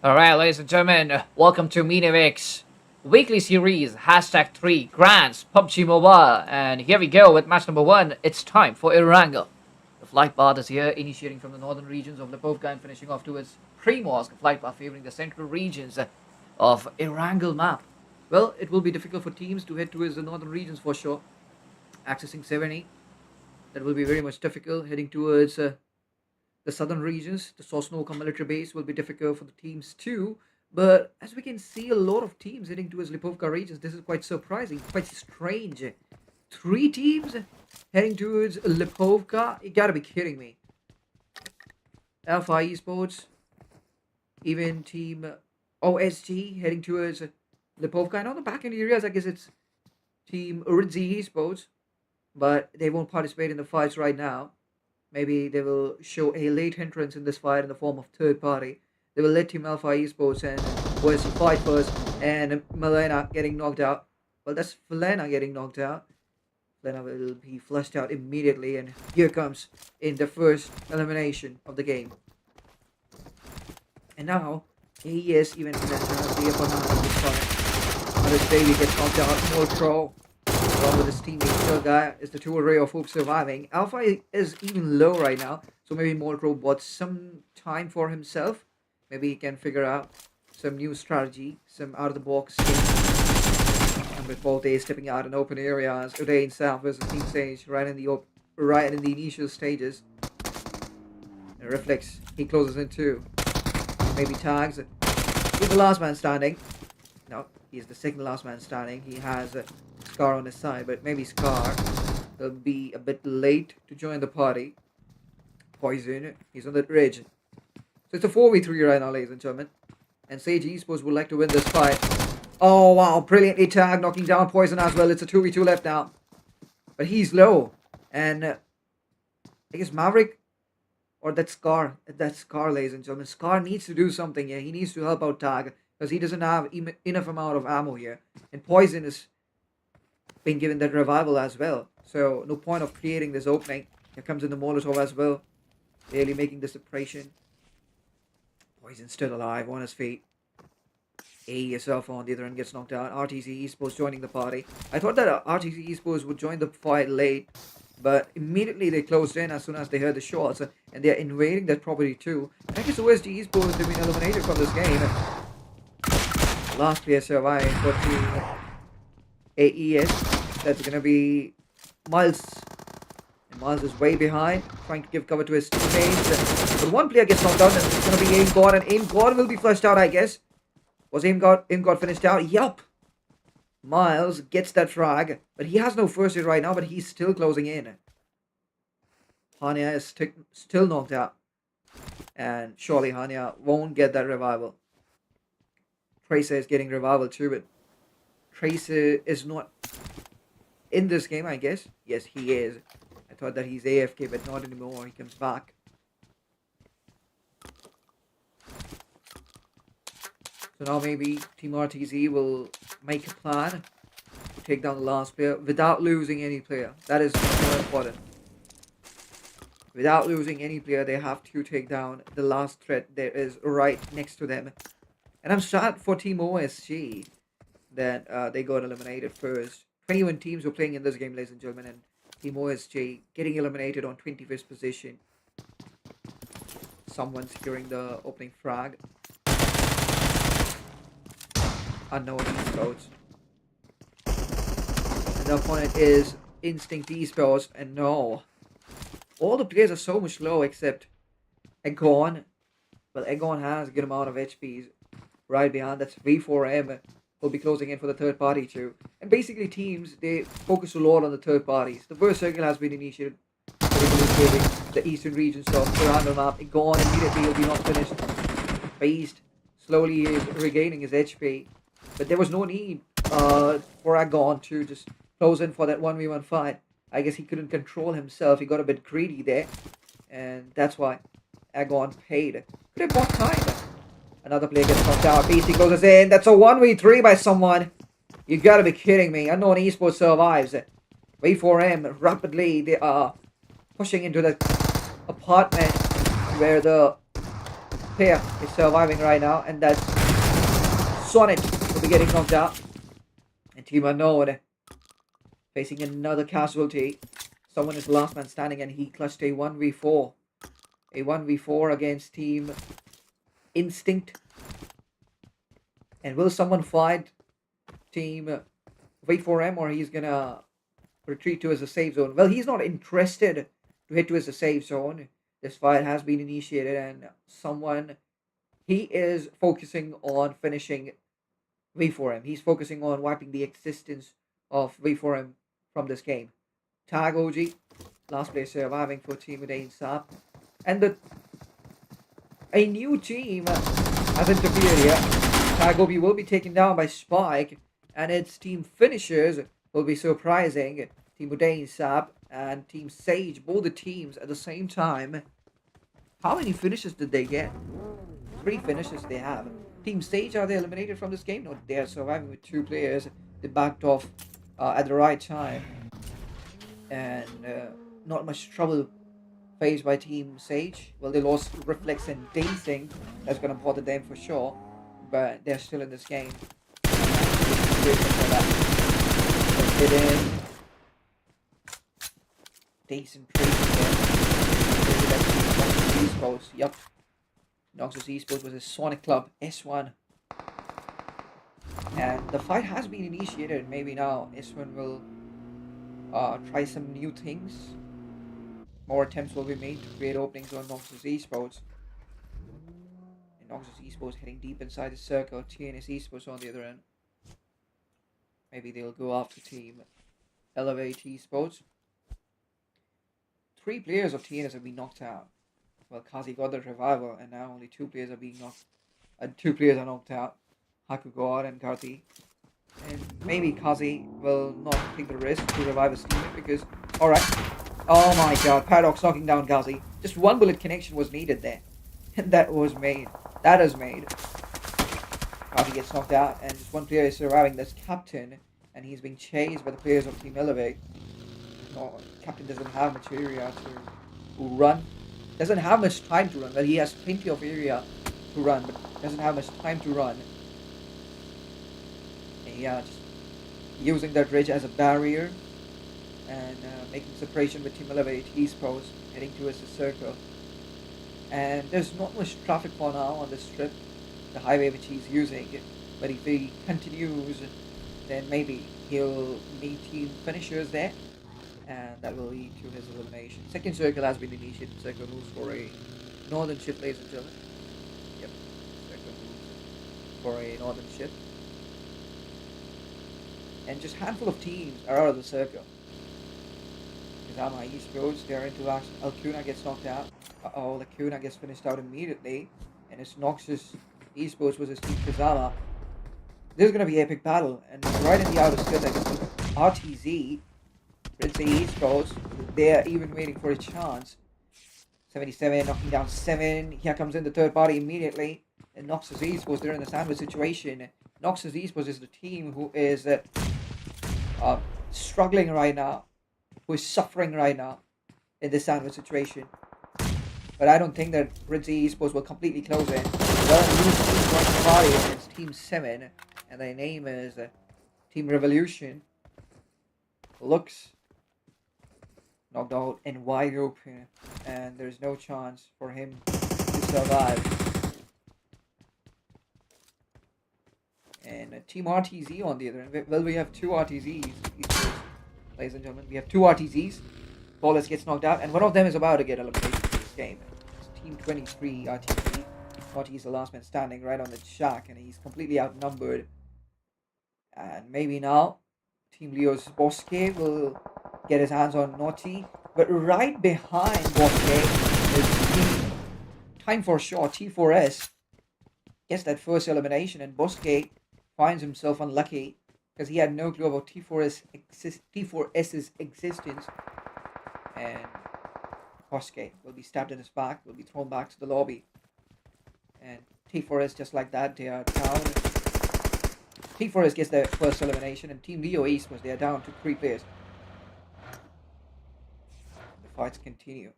Alright, ladies and gentlemen, welcome to Minivex weekly series, hashtag 3 grants, Pubgm Mobile, and here we go with match number 1. It's time for Erangel. The flight path is here, initiating from the northern regions of Lipovka and finishing off towards Primorsk, flight path favoring the central regions of Erangel map. Well, it will be difficult for teams to head towards the northern regions for sure. Accessing 70, that will be very much difficult. Heading towards the southern regions, the Sosnovka military base will be difficult for the teams too. But as we can see, a lot of teams heading towards Lipovka regions. This is quite surprising, quite strange. Three teams heading towards Lipovka? You gotta be kidding me. Alpha Esports, even Team OSG heading towards Lipovka. And on the back end areas, I guess it's Team Uridzi Esports, but they won't participate in the fights right now. Maybe they will show a late entrance in this fight in the form of third party. They will let Team Alpha Esports and OSG fight first, and Milena getting knocked out. Well, that's Felena getting knocked out. Felena will be flushed out immediately, and here comes in the first elimination of the game. And now, AES even has the upper hand on this fight. Others Baby gets knocked out, Moltro along with his teammate Still Guy is the two array of hope surviving. Alpha is even low right now, so maybe Moltro bought some time for himself. Maybe he can figure out some new strategy, some out of the box things. And with Volte stepping out in open areas, Uday and South versus Team Stage right in the initial stages. And Reflex, he closes in too. Maybe tags. He's the last man standing. No, he's the second last man standing. He has Scar on his side, but maybe Scar will be a bit late to join the party. Poison, he's on the ridge. So it's a 4v3 right now, ladies and gentlemen. And Sage Esports would like to win this fight. Oh wow, brilliantly tagged, knocking down Poison as well. It's a 2v2 left now. But he's low. And I guess Maverick or that Scar, ladies and gentlemen. Scar needs to do something here. He needs to help out Tag because he doesn't have enough amount of ammo here. And Poison is being given that revival as well. So no point of creating this opening. Here comes in the Molotov as well. Really making the separation. Poison still alive on his feet. AES Alpha on the other end gets knocked out. RTC Esports joining the party. I thought that RTC Esports would join the fight late, but immediately they closed in as soon as they heard the shots, and they're invading that property too. And I guess OSG Esports have been eliminated from this game. Last player surviving for Team AES. That's gonna be Miles. And Miles is way behind, trying to give cover to his teammates. But one player gets knocked out, and it's gonna be Aim God, and Aim God will be flushed out, I guess. Was Aim God finished out? Yup. Miles gets that frag, but he has no first aid right now, but he's still closing in. Hania is still knocked out. And surely Hania won't get that revival. Tracer is getting revival too, but Tracer is not in this game, I guess. Yes, he is. I thought that he's AFK, but not anymore. He comes back. So now maybe Team RTZ will make a plan to take down the last player without losing any player. That is more important. Without losing any player, they have to take down the last threat that is right next to them. And I'm sad for Team OSG that they got eliminated first. 21 teams were playing in this game, ladies and gentlemen, and Team OSG getting eliminated on 21st position. Someone's securing the opening frag. Unknown esports. And the opponent is Instinct Esports, and no. All the players are so much low except Egon. Well, Egon has a good amount of HPs right behind. That's V4M. Will be closing in for the third party too. And basically teams, they focus a lot on the third parties. The first circle has been initiated. The eastern regions of the random map. Egon immediately will be not finished. Beast slowly is regaining his HP. But there was no need for Agon to just close in for that 1v1 fight. I guess he couldn't control himself. He got a bit greedy there. And that's why Agon paid. Could have bought time. Another player gets knocked out. BC closes in. That's a 1v3 by someone. You gotta be kidding me. Unknown Esports survives. V4M rapidly. They are pushing into the apartment where the player is surviving right now, and that's Sonnet will be getting knocked out. And Team Unknown facing another casualty. Someone is the last man standing, and he clutched a 1v4. A 1v4 against Team Instinct. And will someone fight Team V4M, or he's gonna retreat to his safe zone? Well, he's not interested to head to his safe zone. This fight has been initiated, and he is focusing on finishing V4M. He's focusing on wiping the existence of V4M from this game. Tag OG, last player surviving for Team Udain Sap. And a new team has interfered here. Tag OG will be taken down by Spike, and its team finishers will be surprising Team Udain Sap and Team Sage, both the teams at the same time. How many finishes did they get? 3 finishes they have. Team Sage, are they eliminated from this game? No, they are surviving with 2 players. They backed off at the right time. And not much trouble faced by Team Sage. Well, they lost Reflex and Dazing. That's going to bother them for sure. But they're still in this game. Hit in. Decent trade again. Esports. Yup. Noxus Esports was a Sonic Club S1. And the fight has been initiated. Maybe now S1 will try some new things. More attempts will be made to create openings on Noxus Esports. And Noxus Esports heading deep inside the circle. TNS Esports on the other end. Maybe they'll go after Team Elevate Esports. 3 players of TNS have been knocked out. Well, Kazi got the revival, and now only 2 players are being knocked. 2 players are knocked out. Haku God and Karthi. And maybe Kazi will not take the risk to revive his teammate because, alright. Oh my god, Paradox knocking down Kazi. Just 1 bullet connection was needed there. And that was made. That is made. Kazi gets knocked out, and just 1 player is surviving. That's Captain, and he's being chased by the players of Team Elevate. No, Captain doesn't have much area to run. Doesn't have much time to run. Well, he has plenty of area to run, but doesn't have much time to run. And yeah, just using that ridge as a barrier and making separation with Team Elevate Esports, heading towards the circle. And there's not much traffic for now on this strip, the highway which he's using. But if he continues, then maybe he'll meet team finishers there. And that will lead to his elimination. Second circle has been initiated. Circle moves for a northern shift, ladies and gentlemen. Yep. Circle moves for a northern shift. And just a handful of teams are out of the circle. Kazama Esports, they're into action. Alcuna gets knocked out. Uh-oh, Alcuna gets finished out immediately. And it's Noxus Esports versus Team Kazama. This is going to be an epic battle. And right in the outer skill, like RTZ, Red City Esports, they're even waiting for a chance. 77 knocking down 7. Here comes in the third party immediately. And Noxus Esports, they're in the sandwich situation. Noxus Esports is the team who is struggling right now, who is suffering right now in this sandwich situation. But I don't think that Red City Esports will completely close in. Well, new team joining the party, and it's Team 7, and their name is Team Revolution. Looks knocked out and wide open, and there's no chance for him to survive. And Team RTZ on the other end. Well, we have 2 RTZs, ladies and gentlemen. We have 2 RTZs. Flawless gets knocked out, and one of them is about to get eliminated in this game. It's Team 23 RTZ. He's the last man standing right on the shack, and he's completely outnumbered. And maybe now Team Leo's Bosque will get his hands on Naughty. But right behind Bosque is Team Time for Sure, T4S. Gets that first elimination, and Bosque finds himself unlucky because he had no clue about T4S's existence. And Bosque will be stabbed in his back, will be thrown back to the lobby. And T4S, just like that, they are down. T4S gets their first elimination, and Team Leo Esports, they are down to 3 players. The fights continue.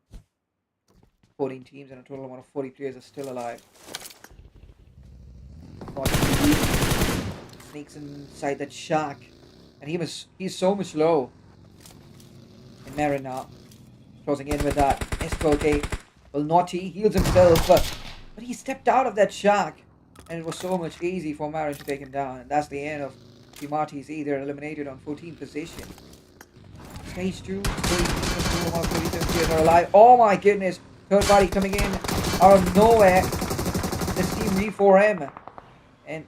14 teams and a total amount of 40 players are still alive. Not easy. Sneaks inside that shack. And he's so much low. And Marin now closing in with that S12K. Well, Naughty heals himself, but he stepped out of that shack. And it was so much easy for Marin to take him down. And that's the end of Team RTZ. They're eliminated on 14th position. Stage 2, are alive. Oh my goodness. Third party coming in out of nowhere. This team V4M. And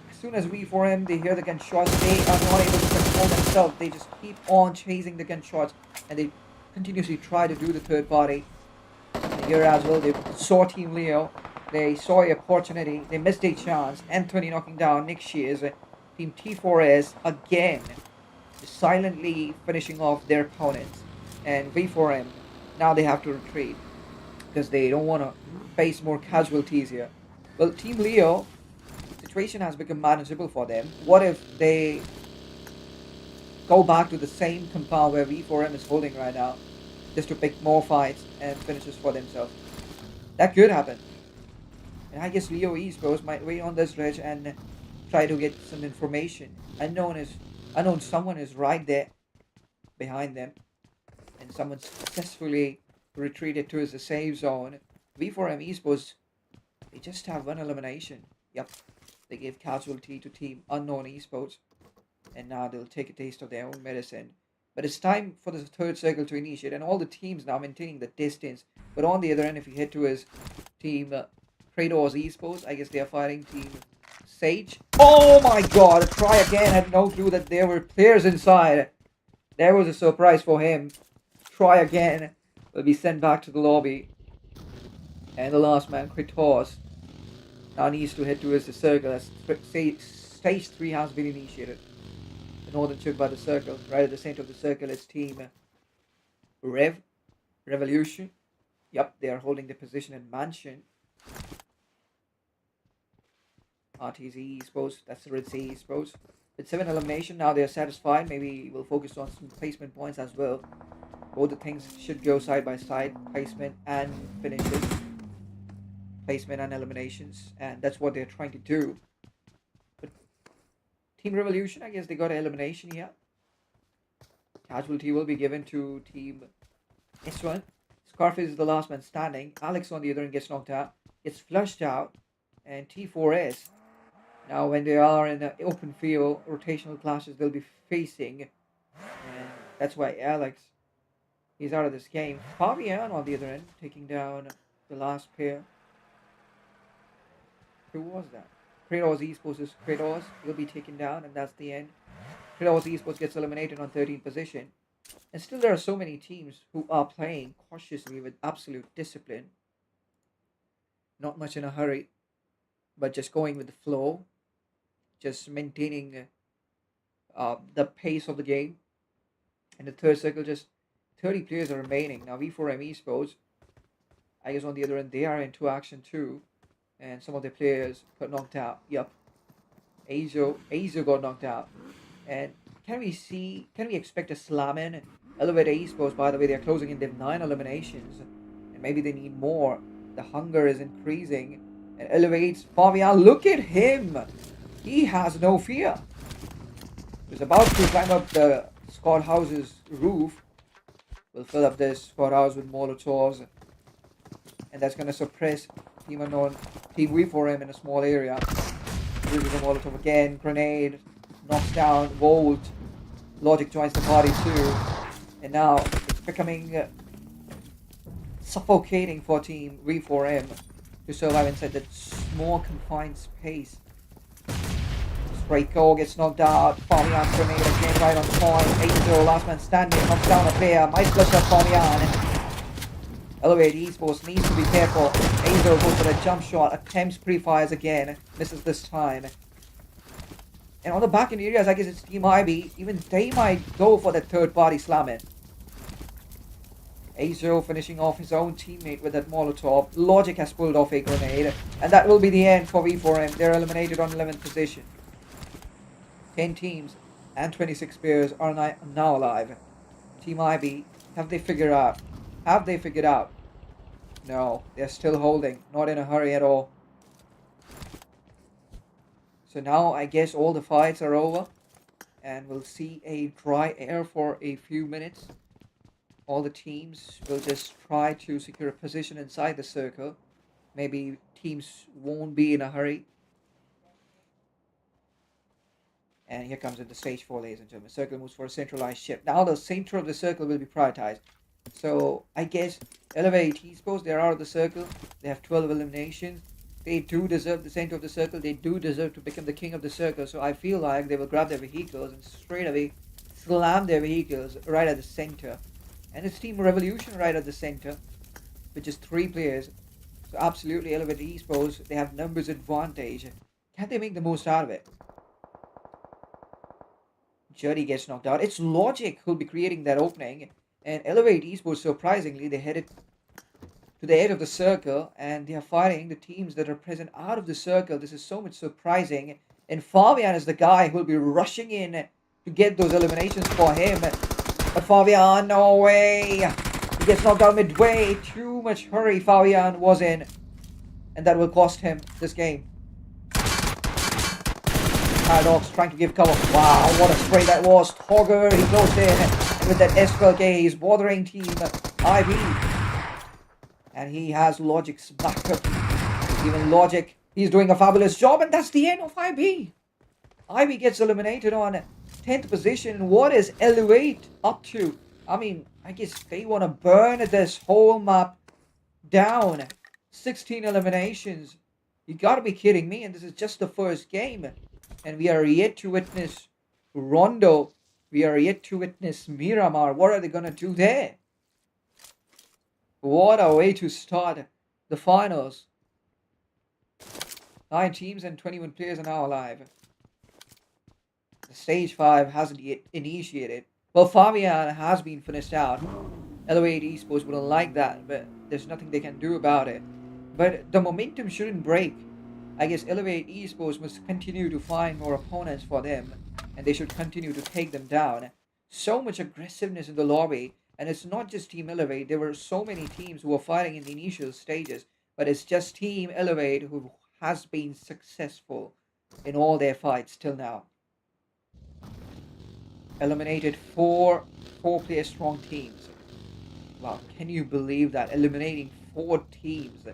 as soon as V4M, they hear the gunshots, they are not able to control themselves. They just keep on chasing the gunshots. And they continuously try to do the third party. And here as well, they saw Team Leo. They saw an opportunity. They missed a chance. Anthony knocking down Nick Shears. Team T4S again. Silently finishing off their opponents. And V4M, now they have to retreat. Because they don't want to face more casualties here. Well, Team Leo, situation has become manageable for them. What if they go back to the same compound where V4M is holding right now, just to pick more fights and finishes for themselves? That could happen. And I guess Leo Esports might wait on this ridge and try to get some information. Unknown someone is right there behind them, and someone successfully retreated to the safe zone. V4M Esports, they just have one elimination. Yep, they gave casualty to Team Unknown Esports, and now they'll take a taste of their own medicine. But it's time for the third circle to initiate, and all the teams now maintaining the distance. But on the other end, if you head to his Team Kratos Esports, I guess they are fighting Team Sage. Oh my god, try again. Had no clue that there were players inside. There was a surprise for him. Try again. Will be sent back to the lobby. And the last man, Kratos, now needs to head towards the circle as stage 3 has been initiated. The northern chunk by the circle. Right at the center of the circle is Team Revolution. Yep, they are holding the position in Mansion. RTZ Esports, that's the Red Sea Esports. With 7 elimination, now they are satisfied. Maybe we'll focus on some placement points as well. Both the things should go side by side, placement and finishes. Placement and eliminations, and that's what they're trying to do. But Team Revolution, I guess they got an elimination here. Casualty will be given to Team S1. Scarface is the last man standing. Alex on the other end gets knocked out, gets flushed out, and T4S. Now, when they are in the open field, rotational clashes they'll be facing. And that's why Alex is out of this game. Pubgm on the other end, taking down the last pair. Who was that? Kratos Esports is Kratos. He'll be taken down, and that's the end. Kratos Esports gets eliminated on 13th position. And still there are so many teams who are playing cautiously with absolute discipline. Not much in a hurry, but just going with the flow. Just maintaining the pace of the game. And the third circle, just 30 players are remaining. Now V4M Esports, I guess on the other end, they are into action too. And some of the players got knocked out. Yup. Azo got knocked out. And can we expect a slam in? Elevator Esports, by the way, they're closing in. They have 9 eliminations. And maybe they need more. The hunger is increasing. And elevates Fabian. Look at him! He has no fear. He's about to climb up the squad house's roof. We'll fill up this squad house with Molotovs. And that's going to suppress Team Unknown, Team V4M in a small area. Uses a Molotov again. Grenade. Knocks down. Volt. Logic joins the party too. And now it's becoming suffocating for Team V4M to survive inside that small confined space. Sprayco gets knocked out. Fabian grenade again right on point. 8-0, last man standing, knocks down a player. Might flush up Fabian. Elevate Esports needs to be careful. 8-0 goes for a jump shot. Attempts pre-fires again. Misses this time. And on the back end areas, I guess it's Team IB. Even they might go for that third party slam in. 8-0 finishing off his own teammate with that Molotov. Logic has pulled off a grenade. And that will be the end for V4M. They're eliminated on 11th position. 10 teams and 26 players are now alive. Team IB, have they figured out? Have they figured out? No, they're still holding. Not in a hurry at all. So now I guess all the fights are over, and we'll see a dry air for a few minutes. All the teams will just try to secure a position inside the circle. Maybe teams won't be in a hurry. And here comes in the stage 4, ladies and gentlemen. Circle moves for a centralized ship. Now the center of the circle will be prioritized. So I guess Elevate Esports, they're out of the circle. They have 12 eliminations. They do deserve the center of the circle. They do deserve to become the king of the circle. So I feel like they will grab their vehicles and straight away slam their vehicles right at the center. And it's Team Revolution right at the center, with just 3 players. So absolutely Elevate Esports, they have numbers advantage. Can they make the most out of it? Jody gets knocked out. It's Logic who'll be creating that opening. And Elevate Esports, surprisingly, they headed to the edge of the circle and they are fighting the teams that are present out of the circle. This is so much surprising. And Fabian is the guy who'll be rushing in to get those eliminations for him. But Fabian, no way. He gets knocked out midway. Too much hurry Fabian was in. And that will cost him this game. Paradox trying to give cover. Wow, what a spray that was. Togger, he goes in with that S12K. He's bothering Team IB. And he has Logic's backup. Even Logic, he's doing a fabulous job. And that's the end of IB. IB gets eliminated on 10th position. What is Elevate up to? I mean, I guess they want to burn this whole map down. 16 eliminations. You gotta be kidding me. And this is just the first game. And we are yet to witness Rondo. We are yet to witness Miramar. What are they going to do there? What a way to start the finals. 9 teams and 21 players are now alive. The stage 5 hasn't yet initiated. Well, Fabian has been finished out. Elevate Esports wouldn't like that, but there's nothing they can do about it. But the momentum shouldn't break. I guess Elevate Esports must continue to find more opponents for them, and they should continue to take them down. So much aggressiveness in the lobby, and it's not just Team Elevate. There were so many teams who were fighting in the initial stages, but it's just Team Elevate who has been successful in all their fights till now. Eliminated 4 4-player strong teams. Wow, can you believe that? Eliminating 4 teams.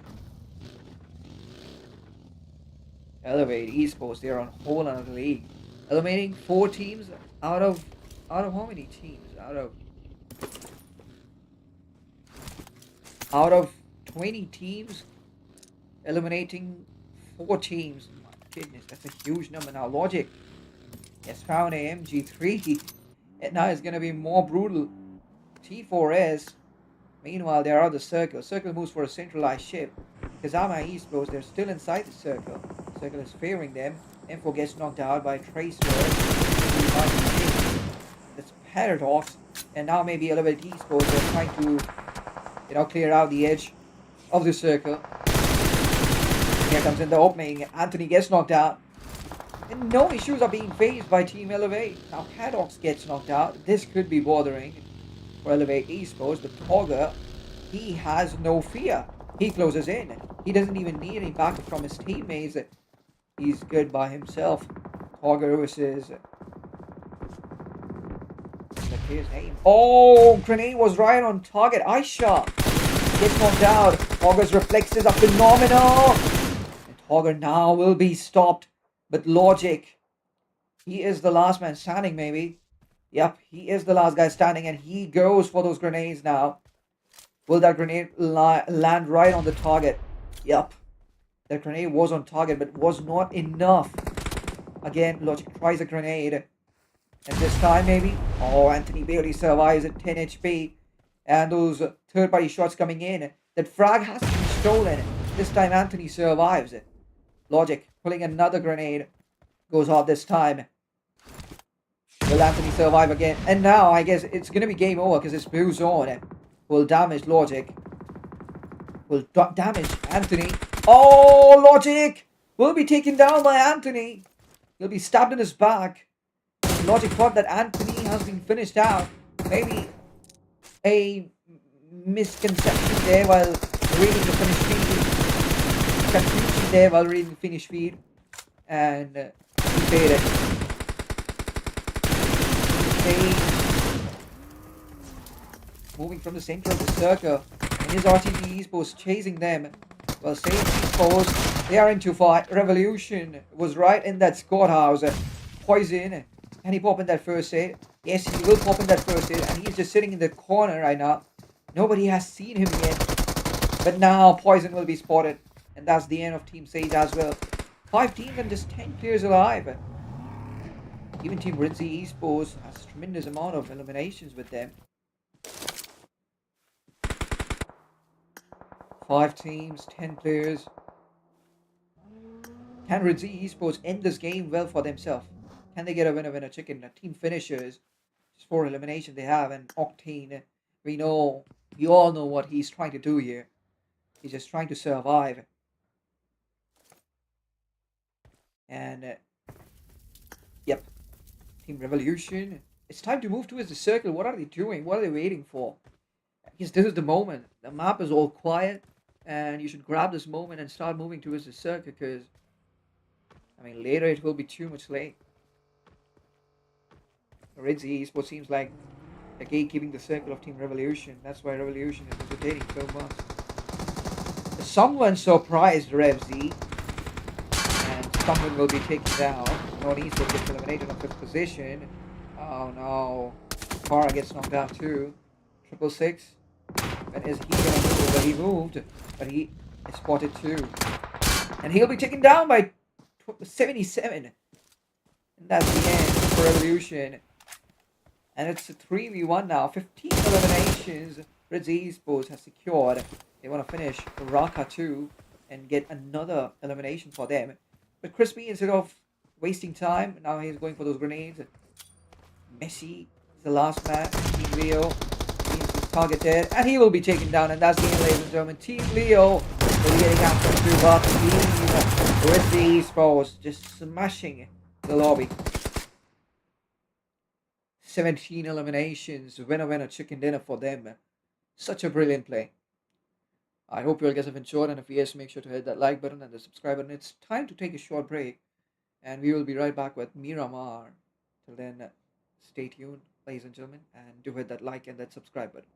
Elevate Esports, they're on whole another league. Eliminating 4 teams out of how many teams? Out of 20 teams, eliminating 4 teams. My goodness, that's a huge number. Now Logic has found a MG3, and now it's gonna be more brutal. T4S. Meanwhile, they're out of the circle. Circle moves for a centralized ship. Kazama Esports, they're still inside the circle. Circle is favoring them. M4 gets knocked out by Tracer. That's Paradox. And now maybe Elevate Esports, they're trying to, clear out the edge of the circle. Here comes in the opening. Anthony gets knocked out. And no issues are being faced by Team Elevate. Now Paradox gets knocked out. This could be bothering for Elevate Esports, but Togger, he has no fear. He closes in. He doesn't even need any backup from his teammates. He's good by himself. Togger versus... his name. Oh, grenade was right on target. Aisha gets knocked out. Togger's reflexes are phenomenal. And Togger now will be stopped. But Logic, he is the last man standing, maybe. Yep, he is the last guy standing, and he goes for those grenades now. Will that grenade land right on the target? Yep. That grenade was on target, but was not enough. Again, Logic tries a grenade. And this time, maybe? Oh, Anthony barely survives at 10 HP. And those third-party shots coming in. That frag has to be stolen. This time, Anthony survives. Logic pulling another grenade. Goes off this time. Will Anthony survive again? And now, I guess it's going to be game over because this blue zone will damage Logic. Will damage Anthony. Oh, Logic will be taken down by Anthony. He'll be stabbed in his back. Logic thought that Anthony has been finished out. Maybe a misconception there while reading the finish feed. Confusion there while reading the finish feed. And spotted. Teammate moving from the center of the circle. And his RTG Esports chasing them. Well, same Esports, they are into fight. Revolution was right in that squad house. Poison, can he pop in that first hit? Yes, he will pop in that first hit. And he's just sitting in the corner right now. Nobody has seen him yet. But now Poison will be spotted. And that's the end of Team Sage as well. 5 teams and just 10 players alive. Even Team Ritzy Esports has a tremendous amount of eliminations with them. 5 teams, 10 players. Can Ritzy Esports end this game well for themselves? Can they get a winner chicken? Team finishers, just 4 eliminations they have, and Octane, we all know what he's trying to do here. He's just trying to survive. And yep, Team Revolution. It's time to move towards the circle. What are they doing? What are they waiting for? Because this is the moment. The map is all quiet, and you should grab this moment and start moving towards the circle. Because I mean, later it will be too much late. Ritzy Esports seems like the gatekeeping the circle of Team Revolution. That's why Revolution is hesitating so much. Someone surprised RevZ, and someone will be taken down. Non-Esports gets eliminated on 5th position. Oh no. Kara gets knocked out too. 666. When is he gonna move? But he moved. But he is spotted too. And he'll be taken down by 77. And that's the end for Revolution. And it's a 3v1 now. 15 eliminations. Ritzy Esports has secured. They want to finish Raka 2 and get another elimination for them. But Crispy, instead of wasting time, now he's going for those grenades. Messi is the last man. Team Leo is targeted. And he will be taken down. And that's the end, ladies and gentlemen. Team Leo will be getting after through, but Team Ritzy Esports just smashing the lobby. 17 eliminations, winner chicken dinner for them. Such a brilliant play. I hope you all guys have enjoyed, and if yes, make sure to hit that like button and the subscribe button. It's time to take a short break, and we will be right back with Miramar. Till then, stay tuned, ladies and gentlemen, and do hit that like and that subscribe button.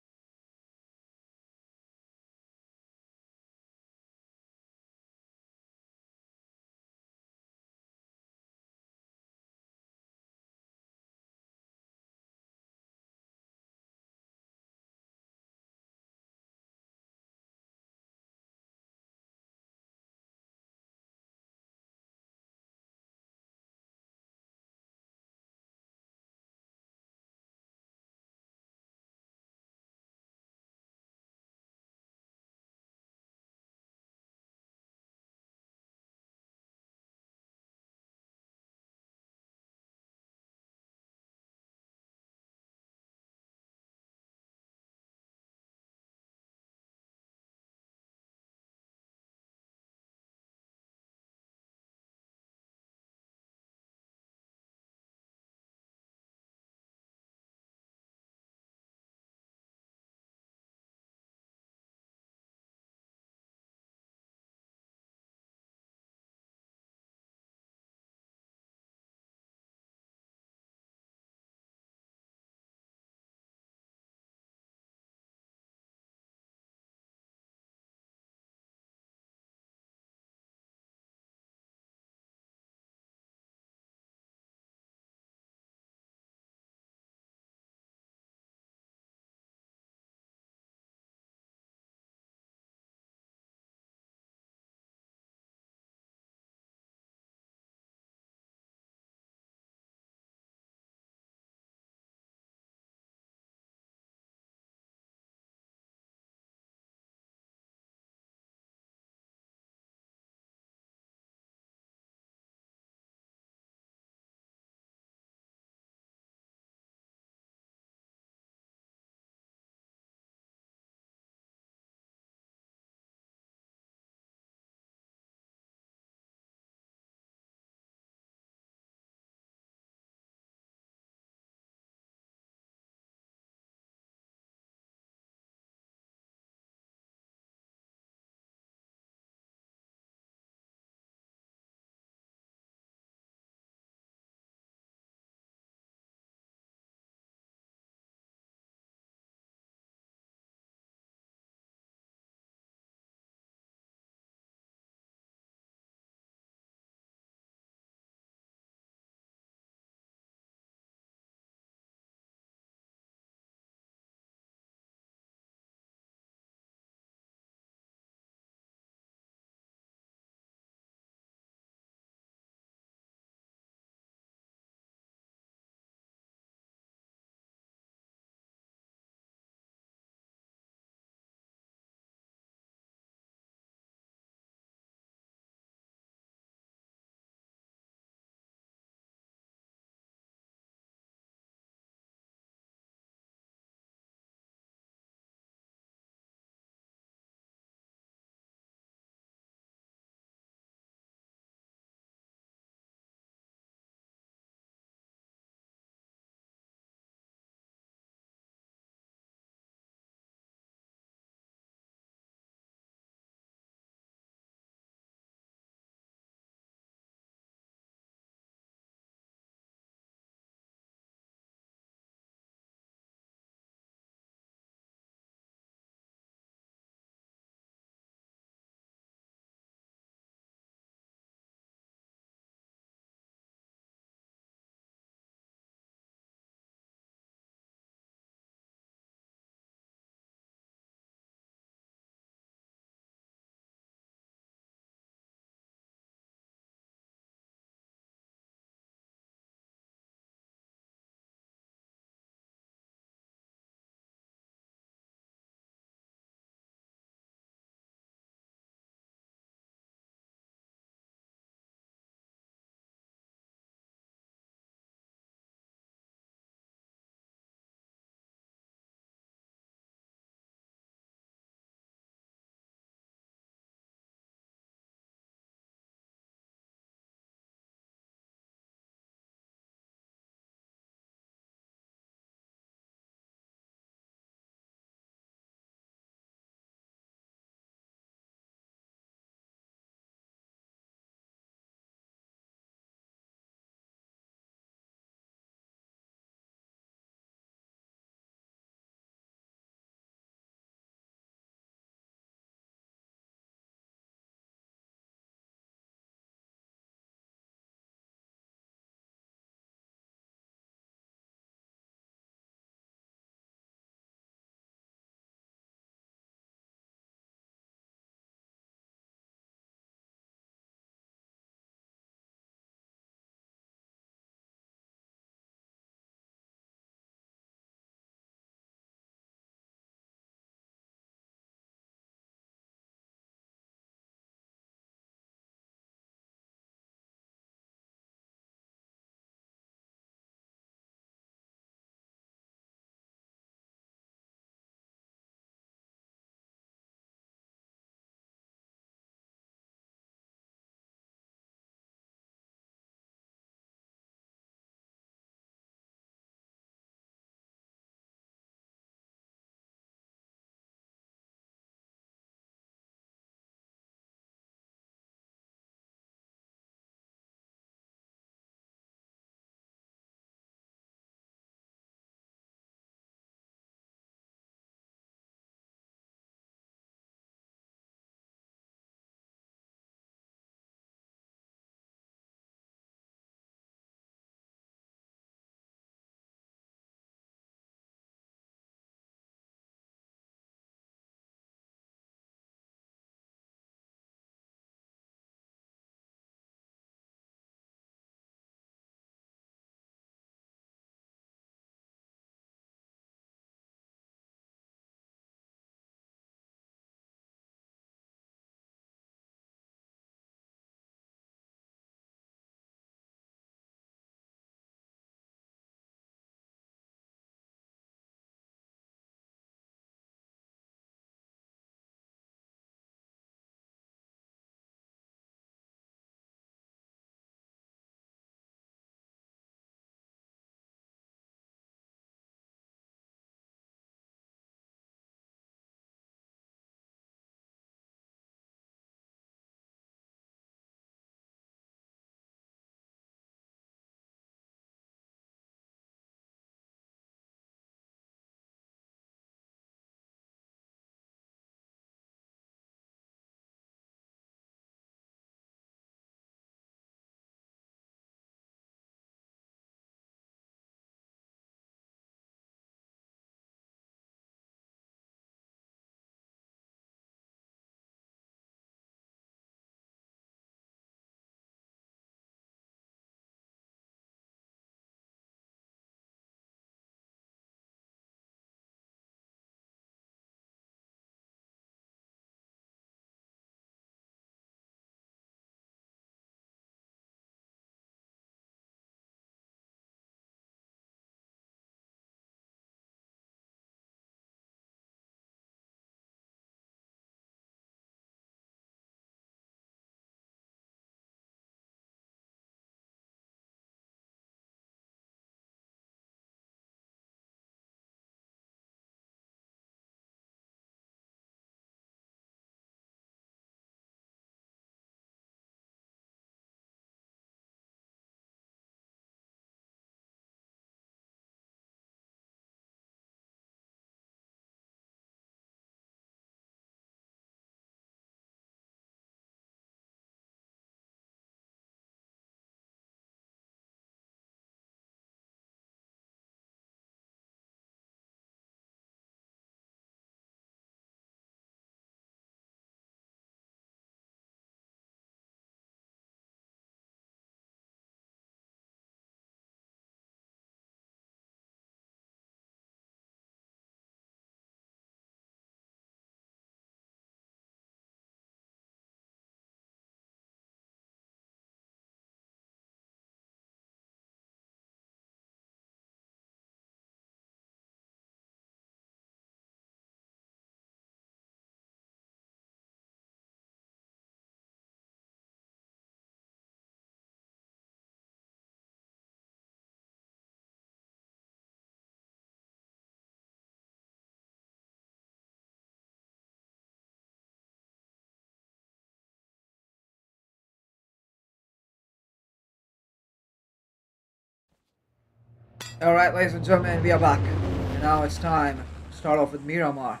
Alright, ladies and gentlemen, we are back. And now it's time to start off with Miramar.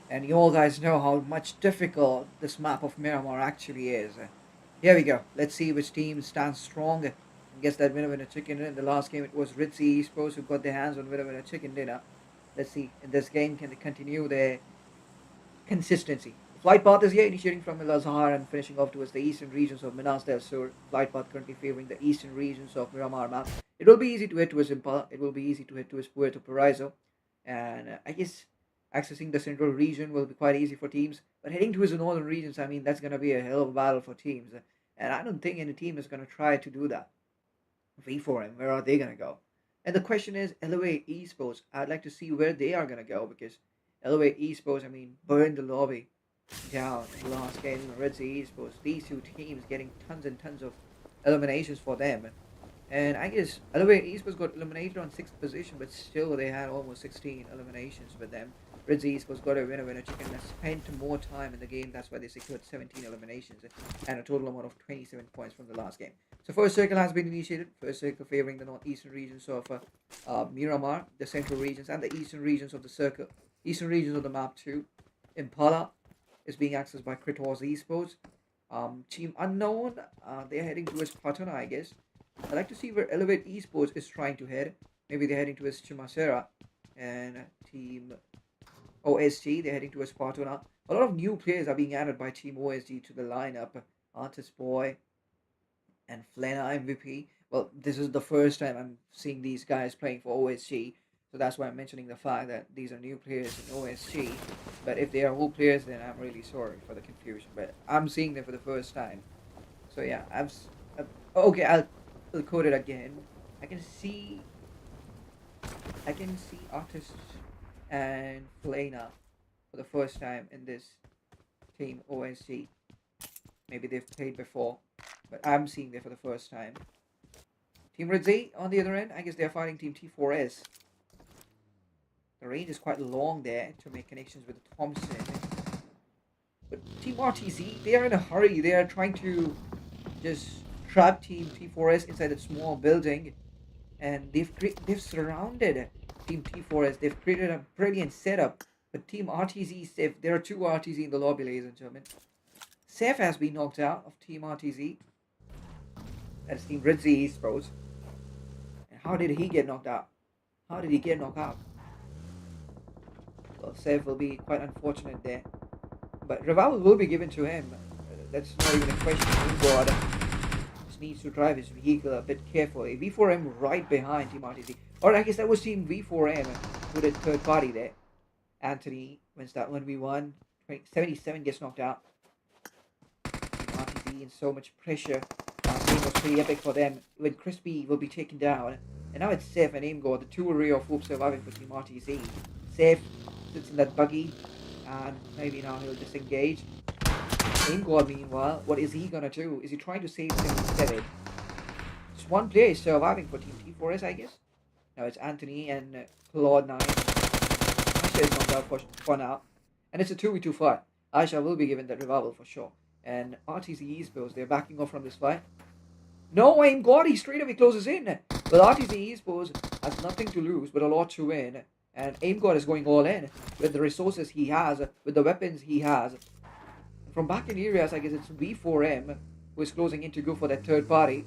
And you all guys know how much difficult this map of Miramar actually is. Here we go. Let's see which team stands strong and gets that winner chicken dinner. In the last game, it was Ritzy Esports who got their hands on winner chicken dinner. Let's see, in this game, can they continue their consistency? The flight path is here, initiating from El Azhar and finishing off towards the eastern regions of Minas del Sur. Flight path currently favoring the eastern regions of Miramar map. It will be easy to head towards Impala. It will be easy to head towards Puerto Paraiso. And I guess accessing the central region will be quite easy for teams. But heading towards the northern regions, I mean, that's going to be a hell of a battle for teams. And I don't think any team is going to try to do that. V4M, where are they going to go? And the question is, Elevate Esports. I'd like to see where they are going to go because Elevate Esports, I mean, burned the lobby down in the last game. Red Sea Esports, these two teams getting tons and tons of eliminations for them. And I guess Elevate Esports got eliminated on 6th position, but still they had almost 16 eliminations with them. Red Sea Esports got a winner chicken and spent more time in the game. That's why they secured 17 eliminations and a total amount of 27 points from the last game. So first circle has been initiated. First circle favoring the northeastern regions of Miramar, the central regions, and the eastern regions of the circle. Eastern regions of the map too. Impala is being accessed by Kritos Esports. Team Unknown, they're heading towards Patana, I guess. I'd like to see where Elevate Esports is trying to head. Maybe they're heading towards Chimasera. And Team OSG, they're heading towards Patana. A lot of new players are being added by Team OSG to the lineup. Artist Boy and Flena MVP. Well, this is the first time I'm seeing these guys playing for OSG. So that's why I'm mentioning the fact that these are new players in OSG. But if they are old players, then I'm really sorry for the confusion. But I'm seeing them for the first time. So yeah, okay, I'll code it again. I can see Artist and Flena for the first time in this team OSG. Maybe they've played before, but I'm seeing them for the first time. Team Red Z on the other end, I guess they're fighting Team T4S. The range is quite long there to make connections with Thompson. But Team RTZ, they are in a hurry. They are trying to just trap Team T4S inside a small building. And they've surrounded Team T4S. They've created a brilliant setup. But Team RTZ, Seth, there are two RTZ in the lobby, ladies and gentlemen. Seth has been knocked out of Team RTZ. That's Team Red Z Esports. And how did he get knocked out? How did he get knocked out? Well, Seth will be quite unfortunate there. But revival will be given to him. That's not even a question. God just needs to drive his vehicle a bit carefully. V4M right behind Team RTZ. Or I guess that was Team V4M who did third party there. Anthony wins that 1v1. 77 gets knocked out. Team RTZ in so much pressure. Game was pretty epic for them. When Crispy will be taken down. And now it's Seth and Aimgod, the two array of hope surviving for Team RTZ. Seth sits in that buggy, and maybe now he'll disengage. Aimgod, meanwhile, what is he gonna do? Is he trying to save 77? Just one player is surviving for Team T4S, I guess. Now it's Anthony and Claude9. Aisha is knocked out for now. And it's a 2v2 fight. Aisha will be given that revival for sure. And RTZ Esports, they're backing off from this fight. No, Aimgod, he straight away closes in. Well, RTZ Esports has nothing to lose, but a lot to win. And Aimgod is going all in with the resources he has, with the weapons he has. From back in areas, I guess it's V4M who is closing in to go for that third party.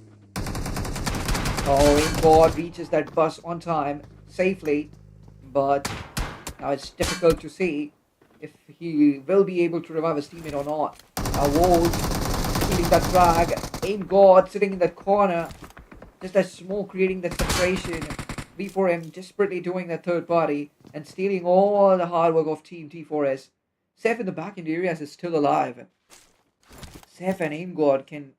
Oh, Aimgod reaches that bus on time, safely. But now it's difficult to see if he will be able to revive his teammate or not. Now Wold stealing that frag. Aimgod sitting in that corner. Just that smoke creating that separation. V4M desperately doing that third party and stealing all the hard work of Team T4S. Seth in the back end areas is still alive. Seth and Aimgod can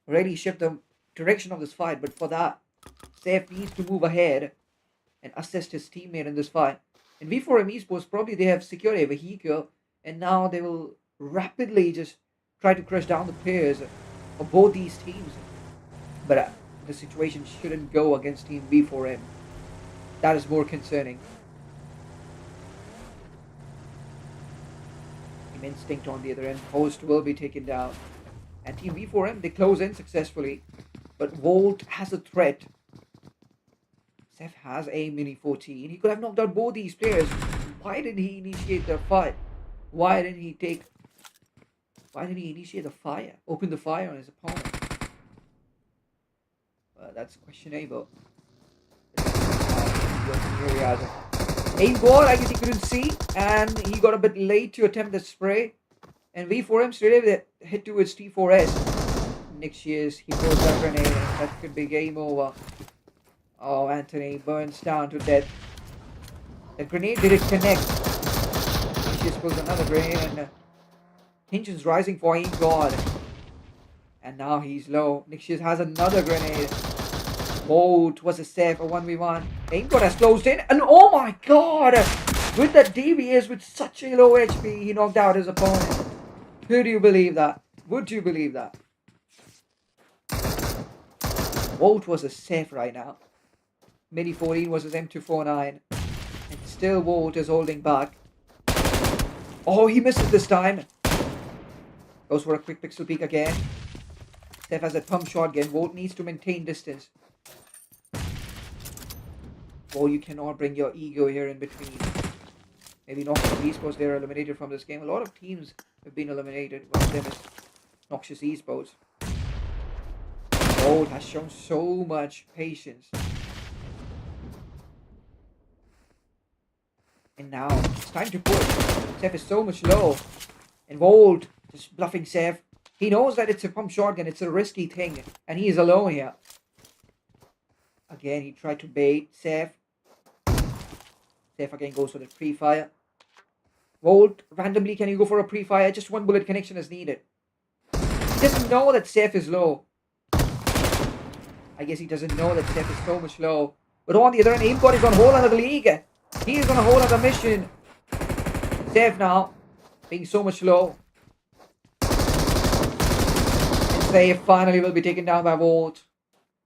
really shift the direction of this fight, but for that, Seth needs to move ahead and assist his teammate in this fight. In V4M Esports, probably they have secured a vehicle, and now they will rapidly just try to crush down the players of both these teams. But the situation shouldn't go against Team V4M. That is more concerning. Team Instinct on the other end. Host will be taken down. And Team V4M, they close in successfully. But Volt has a threat. Seth has a Mini 14. He could have knocked out both these players. Why didn't he initiate the fight? Why didn't he initiate the fire? Open the fire on his opponent? That's questionable. Aim ball, I guess he couldn't see, and he got a bit late to attempt the spray. And V4M straight away hit towards T4S. Next year's he throws that grenade, and that could be game over. Oh, Anthony burns down to death. The grenade didn't connect. Nexius pulls another grenade, and tensions rising for Aim God. And now he's low. Nexius has another grenade. Bolt was a safe, a 1v1. Aim God has closed in, and oh my god! With that DBS with such a low HP, he knocked out his opponent. Could you believe that? Would you believe that? Volt was a safe right now. Mini 14 versus M249. And still Volt is holding back. Oh, he misses this time. Goes for a quick pixel peek again. Steph has a pump shotgun. Volt needs to maintain distance. Oh, you cannot bring your ego here in between. Maybe Noxious Esports, they're eliminated from this game. A lot of teams have been eliminated. One of them is Noxious Esports. Volt has shown so much patience. And now it's time to push. Seth is so much low. And Volt just bluffing Seth. He knows that it's a pump shotgun. It's a risky thing. And he is alone here. Again, he tried to bait Seth. Seth again goes for the pre-fire. Volt, randomly, can you go for a pre-fire? Just one bullet connection is needed. He doesn't know that Seth is low. I guess he doesn't know that Seth is so much low. But on the other hand, Aim God is on whole another league. He is on a whole other mission. Seth now, being so much low. And Seth finally will be taken down by Volt.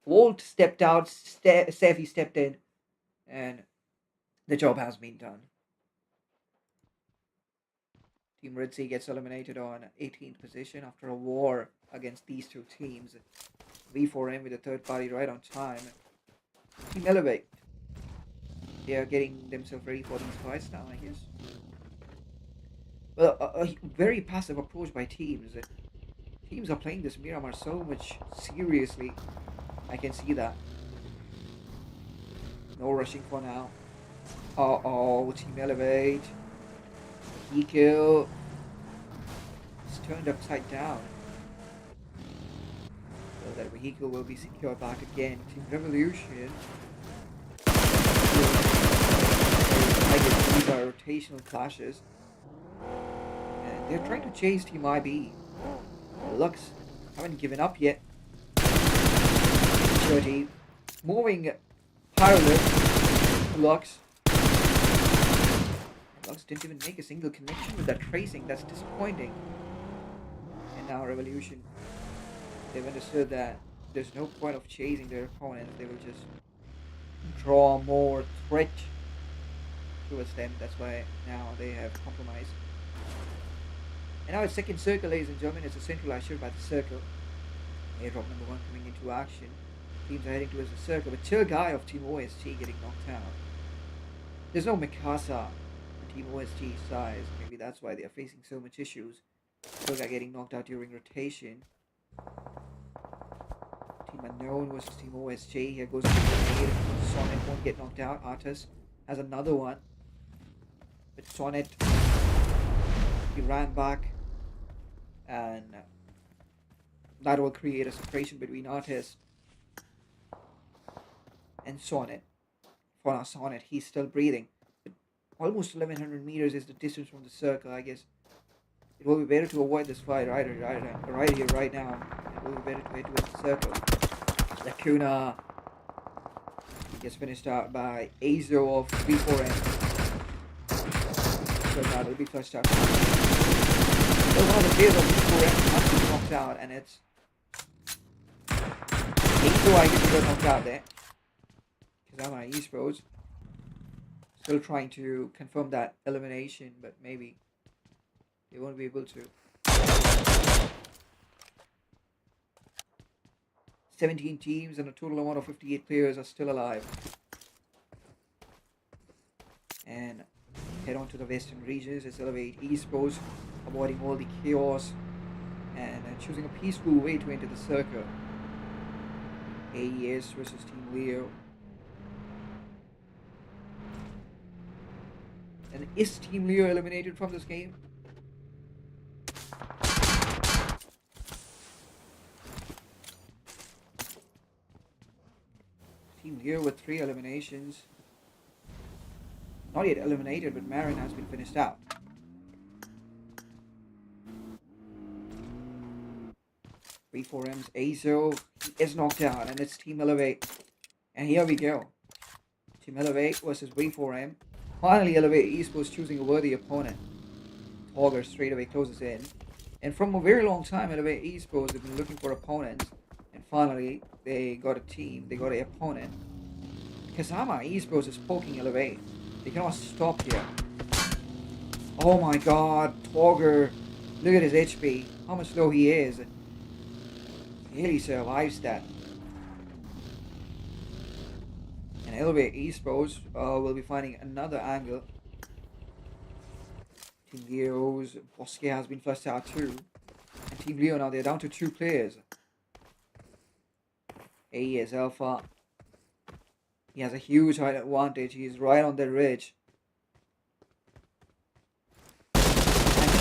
Volt stepped out, Seth he stepped in. And the job has been done. Team Red Sea gets eliminated on 18th position after a war against these two teams. V4M with a third party right on time. Team Elevate. They are getting themselves ready for these fights now, I guess. Well, a very passive approach by teams. Teams are playing this Miramar so much seriously. I can see that. No rushing for now. Uh-oh, Team Elevate. Vehicle. It's turned upside down. So that vehicle will be secured back again. Team Revolution. I guess these are rotational clashes. And they're trying to chase Team IB. Lux haven't given up yet. 30. Moving Pilot. Lux. Lux didn't even make a single connection with that tracing. That's disappointing. And now Revolution. They've understood that there's no point of chasing their opponent. They will just draw more threat towards them. That's why now they have compromised. And now it's second circle, ladies and gentlemen. It's a centralized shield by the circle. Airdrop number 1 coming into action. Teams are heading towards the circle. But Chill Guy of Team OST getting knocked out. There's no Mikasa for Team OST size. Maybe that's why they are facing so much issues. Chill Guy getting knocked out during rotation. Team Unknown versus Team OST. Here goes the grenade. Sonnet won't get knocked out. Artus has another one. But Sonnet, he ran back. And that will create a separation between Artus and Sonnet. For now, Sonnet, he's still breathing. But almost 1100 meters is the distance from the circle, I guess. It will be better to avoid this fight right here, right now. It will be better to head towards the circle. Lacuna gets finished out by Azo of V4M. So that will be flushed out. So one of the players of V4M has been knocked out, and it's Azo, I guess, he got knocked out there. Kazama Esports still trying to confirm that elimination, but maybe they won't be able to. 17 teams and a total amount of 58 players are still alive. head on to the western regions. It's Elevate Esports, avoiding all the chaos and choosing a peaceful way to enter the circle. AES versus Team Leo. And is Team Leo eliminated from this game? Team Leo with 3 eliminations. Not yet eliminated, but Marin has been finished out. V4M's Azo, he is knocked out, and it's Team Elevate. And here we go. Team Elevate versus V4M. Finally, Elevate Esports choosing a worthy opponent. Auger straight away closes in. And from a very long time, Elevate Esports have been looking for opponents. And finally, they got a team, they got an opponent. Kazama Esports is poking Elevate. They cannot stop here. Oh my god, Auger. Look at his HP. How much low he is. He really survives that. And Elevate Esports will be finding another angle. Team Leo's Bosque has been flushed out too. And Team Leo now, they're down to 2 players. AES Alpha. He has a huge height advantage. He is right on the ridge. And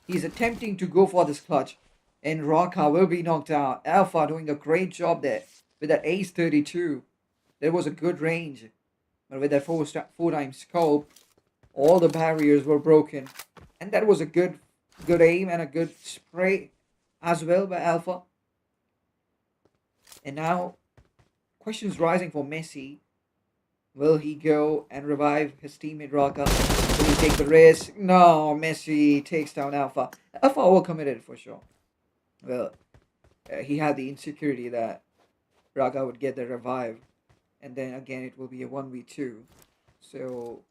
he's attempting to go for this clutch. And Raka will be knocked out. Alpha doing a great job there with that Ace 32. There was a good range. But with that 4-time scope, all the barriers were broken. And that was a good aim and a good spray as well by Alpha. And now, questions rising for Messi. Will he go and revive his teammate Raka? Will he take the risk? No, Messi takes down Alpha. Alpha overcommitted for sure. Well, he had the insecurity that Raka would get the revive. And then again, it will be a 1v2. So,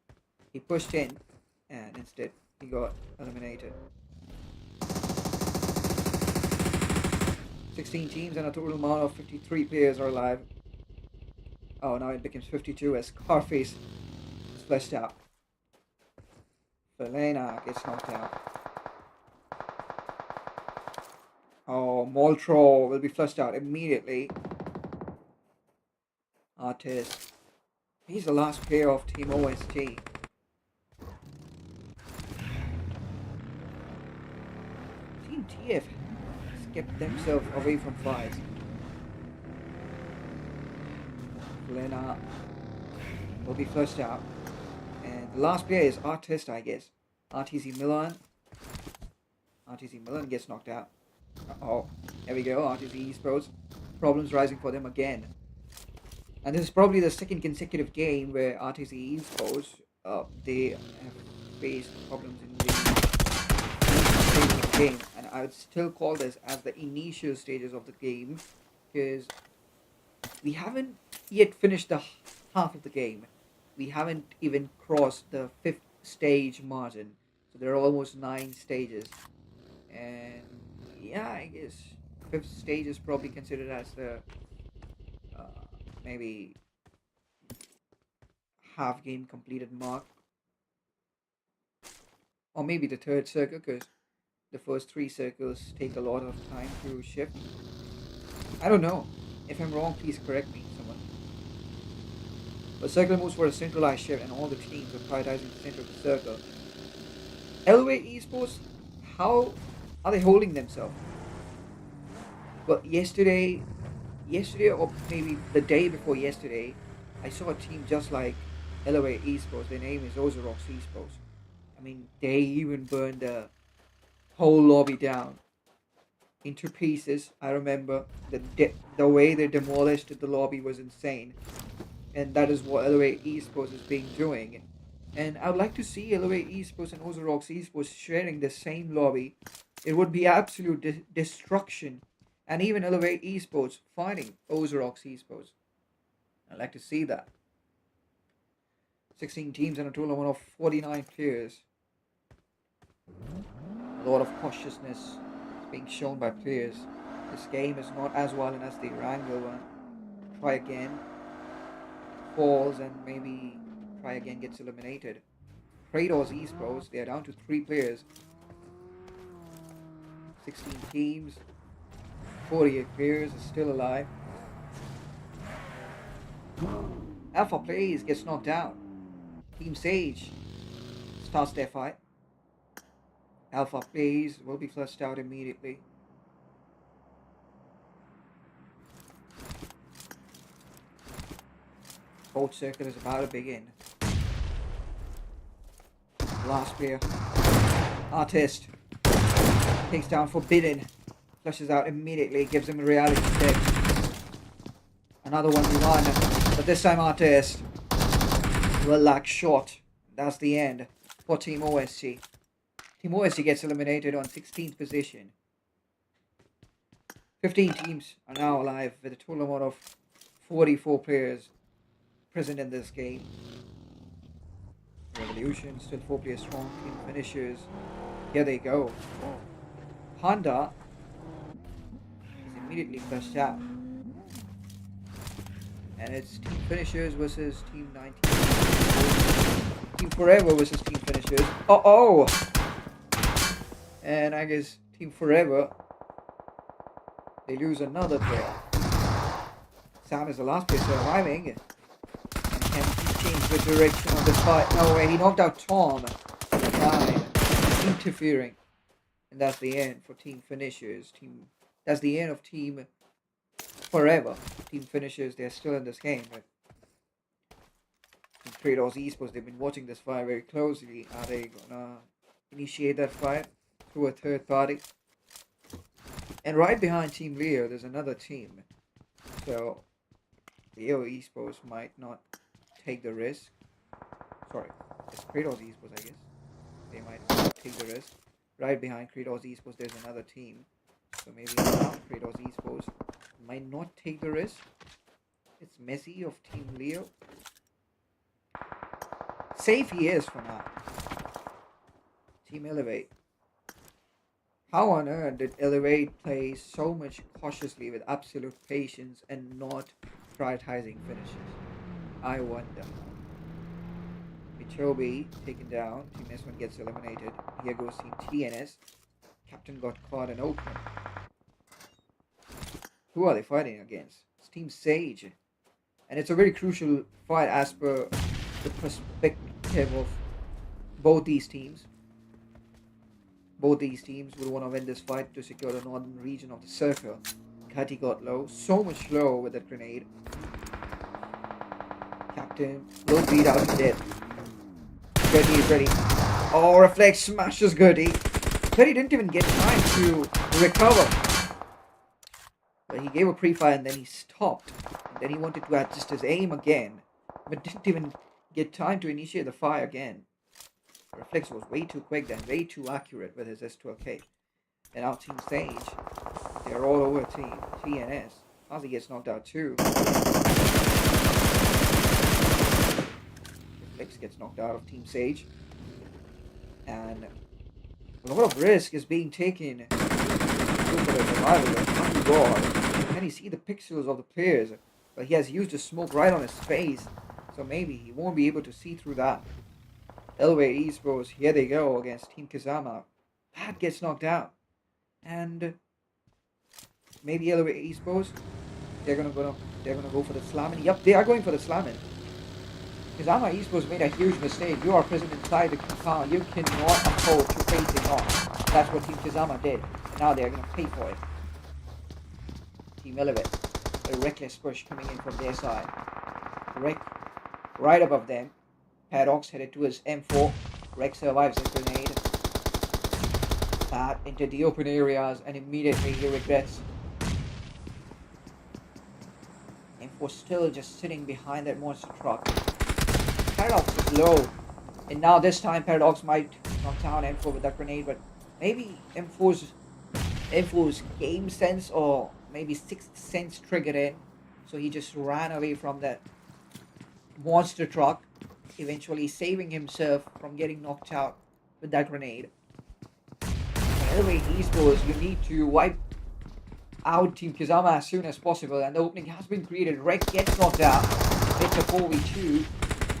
he pushed in. And instead, he got eliminated. 16 teams and a total amount of 53 players are alive. Oh, now it becomes 52 as Scarface is fleshed out. Felena gets knocked out. Oh, Moltro will be flushed out immediately. Artist. He's the last player of Team OST. Team TF has kept themselves away from fights. Lena will be flushed out. And the last player is Artist, I guess. RTC Milan. RTC Milan gets knocked out. Oh, there we go. RTC Esports. Problems rising for them again. And this is probably the second consecutive game where RTC Esports, they have faced problems in the game. And I would still call this as the initial stages of the game, because we haven't yet finished the half of the game. We haven't even crossed the 5th stage margin. So there are almost 9 stages. And yeah, I guess 5th stage is probably considered as the maybe half game completed mark. Or maybe the 3rd circle, because the first 3 circles take a lot of time to shift. I don't know. If I'm wrong, please correct me, someone. But circle moves for a centralized shift, and all the teams are prioritizing the center of the circle. Elevate Esports, how are they holding themselves? Well, yesterday, or maybe the day before yesterday, I saw a team just like Elevate Esports. Their name is Ozorox Esports. I mean, they even burned the whole lobby down into pieces. I remember the way they demolished the lobby was insane, and that is what Elevate Esports is being doing. And I would like to see Elevate Esports and Ozorox Esports sharing the same lobby. It would be absolute destruction. And even Elevate Esports fighting Ozorox Esports. I'd like to see that. 16 teams and a total amount of 49 players. A lot of cautiousness is being shown by players. This game is not as violent as the Wrangler one. Try again. Falls and maybe try again gets eliminated. Kratos Esports, they are down to 3 players. 16 teams. 48 players are still alive. Alpha plays, gets knocked out. Team Sage starts their fight. Alpha plays, will be flushed out immediately. Cold circle is about to begin. Last player. Artist. Takes down Forbidden. Flushes out immediately, gives him a reality check. Another 1v1. But this time Artist will lack shot. That's the end for Team OSG. Team OSG gets eliminated on 16th position. 15 teams are now alive with a total amount of 44 players present in this game. Revolution still 4 players strong. Team finishers. Here they go. Honda is immediately flushed out. And it's Team Finishers versus Team 19. Team Forever versus Team Finishers. Oh! And I guess Team Forever, they lose another player. Sam is the last player surviving. And can he change the direction of this fight? No way, he knocked out Tom. Fine. Interfering. And that's the end for Team Finishers. That's the end of Team Forever. Team Finishers, they're still in this game. But Kratos Esports, they've been watching this fight very closely. Are they gonna initiate that fight through a third party? And right behind Team Leo, there's another team. So Leo Esports might not take the risk. Sorry, it's Kratos Esports, I guess. They might not take the risk. Right behind Kratos Esports, there's another team. So maybe now Kratos Esports might not take the risk. It's Messi of Team Leo. Safe he is for now. Team Elevate. How on earth did Elevate play so much cautiously with absolute patience and not prioritizing finishes? I wonder. Michobi taken down. Team S1 gets eliminated. Here goes Team TNS. Captain got caught and open. Who are they fighting against? It's Team Sage. And it's a very crucial fight as per the perspective of both these teams. Both these teams would want to win this fight to secure the northern region of the circle. Kati got low. So much low with that grenade. Captain will beat out to death. Gertie is ready. Oh, Reflex smashes Gertie. Gertie didn't even get time to recover. But he gave a pre-fire and then he stopped. And then he wanted to adjust his aim again. But didn't even get time to initiate the fire again. Reflex was way too quick and way too accurate with his S12K. And now Team Sage, they're all over Team TNS. Ozzy gets knocked out too. Reflex gets knocked out of Team Sage. And a lot of risk is being taken for the survival. Oh God. Can you see the pixels of the players? But he has used a smoke right on his face. So maybe he won't be able to see through that. Elevate Esports, here they go against Team Kazama. Pat gets knocked out. And maybe Elevate Esports, they're gonna go for the slamming. Yep, they are going for the slamming. Kazama Esports made a huge mistake. You are present inside the compound. You cannot afford to face it off. That's what Team Kazama did. And now they're gonna pay for it. Team Elevate, a reckless push coming in from their side. Right above them. Paradox headed to his M4. Rex survives his grenade. Pat into the open areas and immediately he regrets. M4 still just sitting behind that monster truck. Paradox is low. And now this time Paradox might knock down M4 with that grenade, but maybe M4's game sense or maybe sixth sense triggered in. So he just ran away from that monster truck, eventually saving himself from getting knocked out with that grenade. Anyway, Esports, you need to wipe out Team Kazama as soon as possible, and the opening has been created. Rex gets knocked out. It's a 4v2.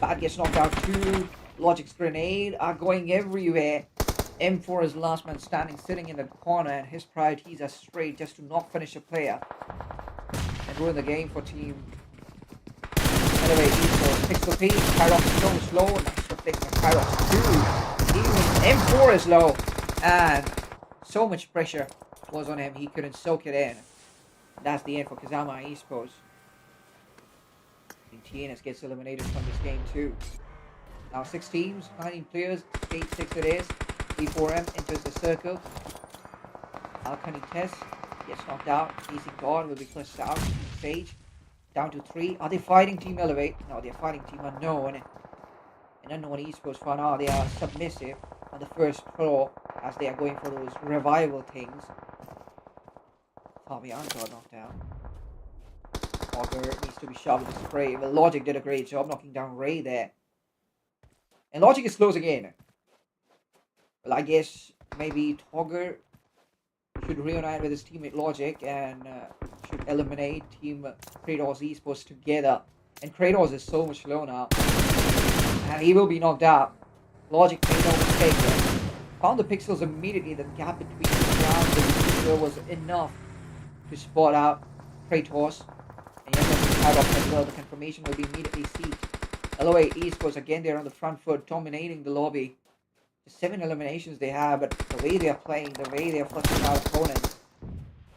Bad gets knocked out too. Logic's grenade are going everywhere. M4 is last man standing, sitting in the corner, and his priorities are straight just to not finish a player and ruin the game for team. Anyway, Esports pixel P. Kyrox is so slow. Nice reflection of Kyrox too. Even M4 is low, and so much pressure was on him he couldn't soak it in. That's the end for Kazama Esports. And TNS gets eliminated from this game too. Now 6 teams, 19 players, stage 6 it is. V4M enters the circle. Alcani Tess gets knocked out. Easy God will be pushed out. Sage down to 3. Are they fighting Team Elevate? No, they're fighting Team Unknown. And Unknown Esports for now, they are submissive on the first floor as they are going for those revival things. Fabian got knocked out. Auger needs to be shot with a spray. Well, Logic did a great job knocking down Ray there. And Logic is closing in. Well, I guess maybe Togger should reunite with his teammate Logic and should eliminate Team Kratos Esports together. And Kratos is so much low now. And he will be knocked out. Logic made no mistake there. Found the pixels immediately. The gap between the ground and the receiver was enough to spot out Kratos. And yes, that's Kyrox as well. The confirmation will be immediately seeked. LOA Esports again, they're on the front foot, dominating the lobby. The 7 eliminations they have, but the way they are playing, the way they are flushing out opponents,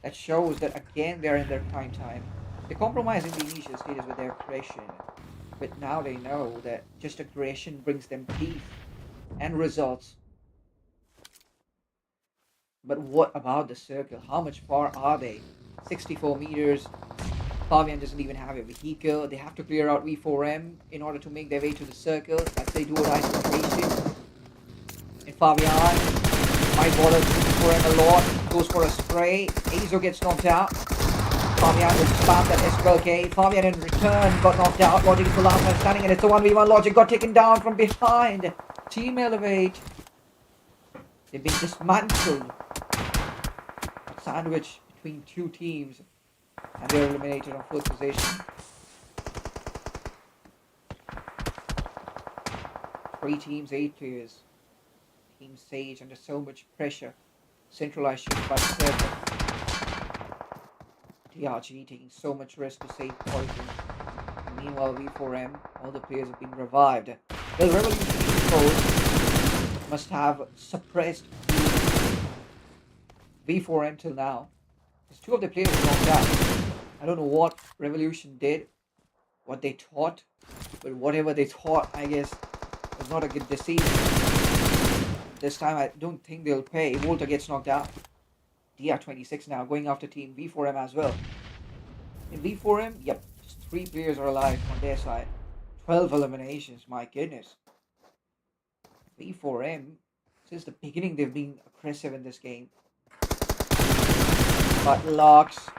that shows that again they're in their prime time. They're compromising the initial stages with their aggression, but now they know that just aggression brings them peace and results. But what about the circle? How much far are they? 64 meters. Fabian doesn't even have a vehicle. They have to clear out V4M in order to make their way to the circle. That's they do a nice situation. And Fabian might bother V4M a lot. Goes for a spray. Azo gets knocked out. Fabian will spam that S12K. Fabian in return got knocked out. Logic is the last man standing, and it's a 1v1. Logic got taken down from behind. Team Elevate. They've been dismantled. A sandwich between 2 teams. And they're eliminated on 4th position. 3 teams, 8 players. Team Sage under so much pressure. Centralized shooting by the circle. DRG taking so much risk to save poison. And meanwhile, V4M, all the players have been revived. The Revolution must have suppressed V4M till now. Because 2 of the players were knocked out. I don't know what Revolution did, what they thought, but whatever they thought, I guess, was not a good decision. This time, I don't think they'll pay. Volta gets knocked out. DR26 now, going after Team V4M as well. In V4M, yep, just 3 players are alive on their side. 12 eliminations, my goodness. V4M, since the beginning, they've been aggressive in this game. But Lux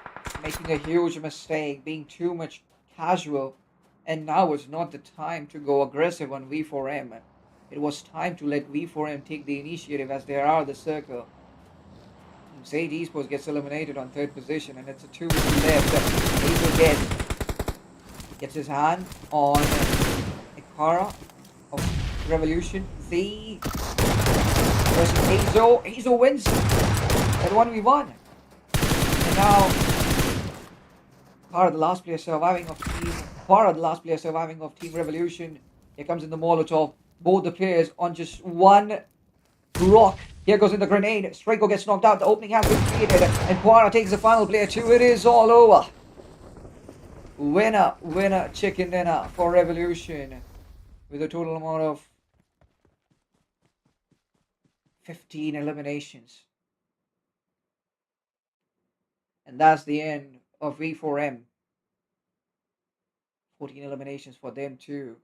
making a huge mistake, being too much casual, and now is not the time to go aggressive on V4M. It was time to let V4M take the initiative as they are the circle. Sage Esports gets eliminated on 3rd position, and it's a 2v2 left. Hazel gets his hand on Ikara of Revolution. Z versus Hazel. Hazel wins at 1v1. And now Farah, the last player surviving of Team Revolution. Here comes in the Molotov. Both the players on just one rock. Here goes in the grenade. Straco gets knocked out. The opening has been created. And Quara takes the final player too. It is all over. Winner, chicken dinner for Revolution. With a total amount of 15 eliminations. And that's the end of V4M. 14 eliminations for them too.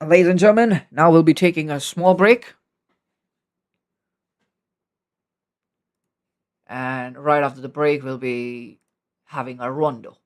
Ladies and gentlemen, now we'll be taking a small break. And right after the break, we'll be having a rondo.